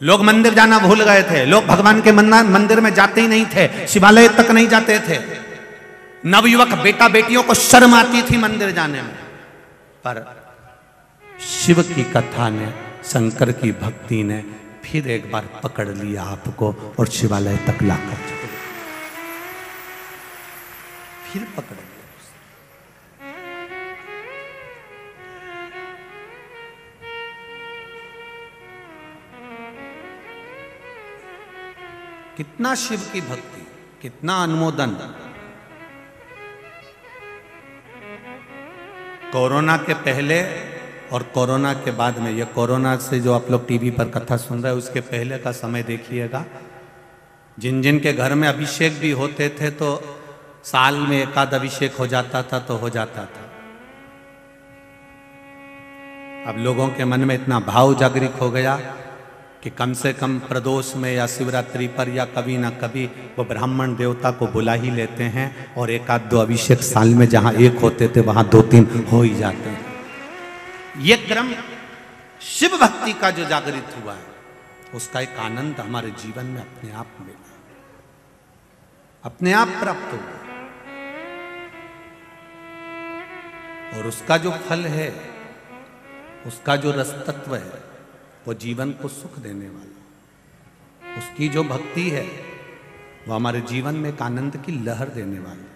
लोग मंदिर जाना भूल गए थे, लोग भगवान के मंदिर में जाते ही नहीं थे, शिवालय तक नहीं जाते थे। नवयुवक बेटा बेटियों को शर्म आती थी मंदिर जाने में। पर शिव की कथा ने, शंकर की भक्ति ने फिर एक बार पकड़ लिया आपको और शिवालय तक लाकर फिर पकड़ लिया। कितना शिव की भक्ति, कितना अनुमोदन। कोरोना के पहले और कोरोना के बाद में, ये कोरोना से जो आप लोग टीवी पर कथा सुन रहे हैं उसके पहले का समय देखिएगा। जिन जिन के घर में अभिषेक भी होते थे तो साल में एकाध अभिषेक हो जाता था तो हो जाता था। अब लोगों के मन में इतना भाव जागृत हो गया कि कम से कम प्रदोष में या शिवरात्रि पर या कभी ना कभी वो ब्राह्मण देवता को बुला ही लेते हैं और एक आध दो अभिषेक साल में जहां एक होते थे वहां 2-3 हो ही जाते हैं। ये क्रम शिव भक्ति का जो जागृत हुआ है उसका एक आनंद हमारे जीवन में अपने आप मिला, अपने आप प्राप्त हुआ। और उसका जो फल है, उसका जो रसतत्व है, वो जीवन को सुख देने वाला, उसकी जो भक्ति है वो हमारे जीवन में एक आनंद की लहर देने वाली।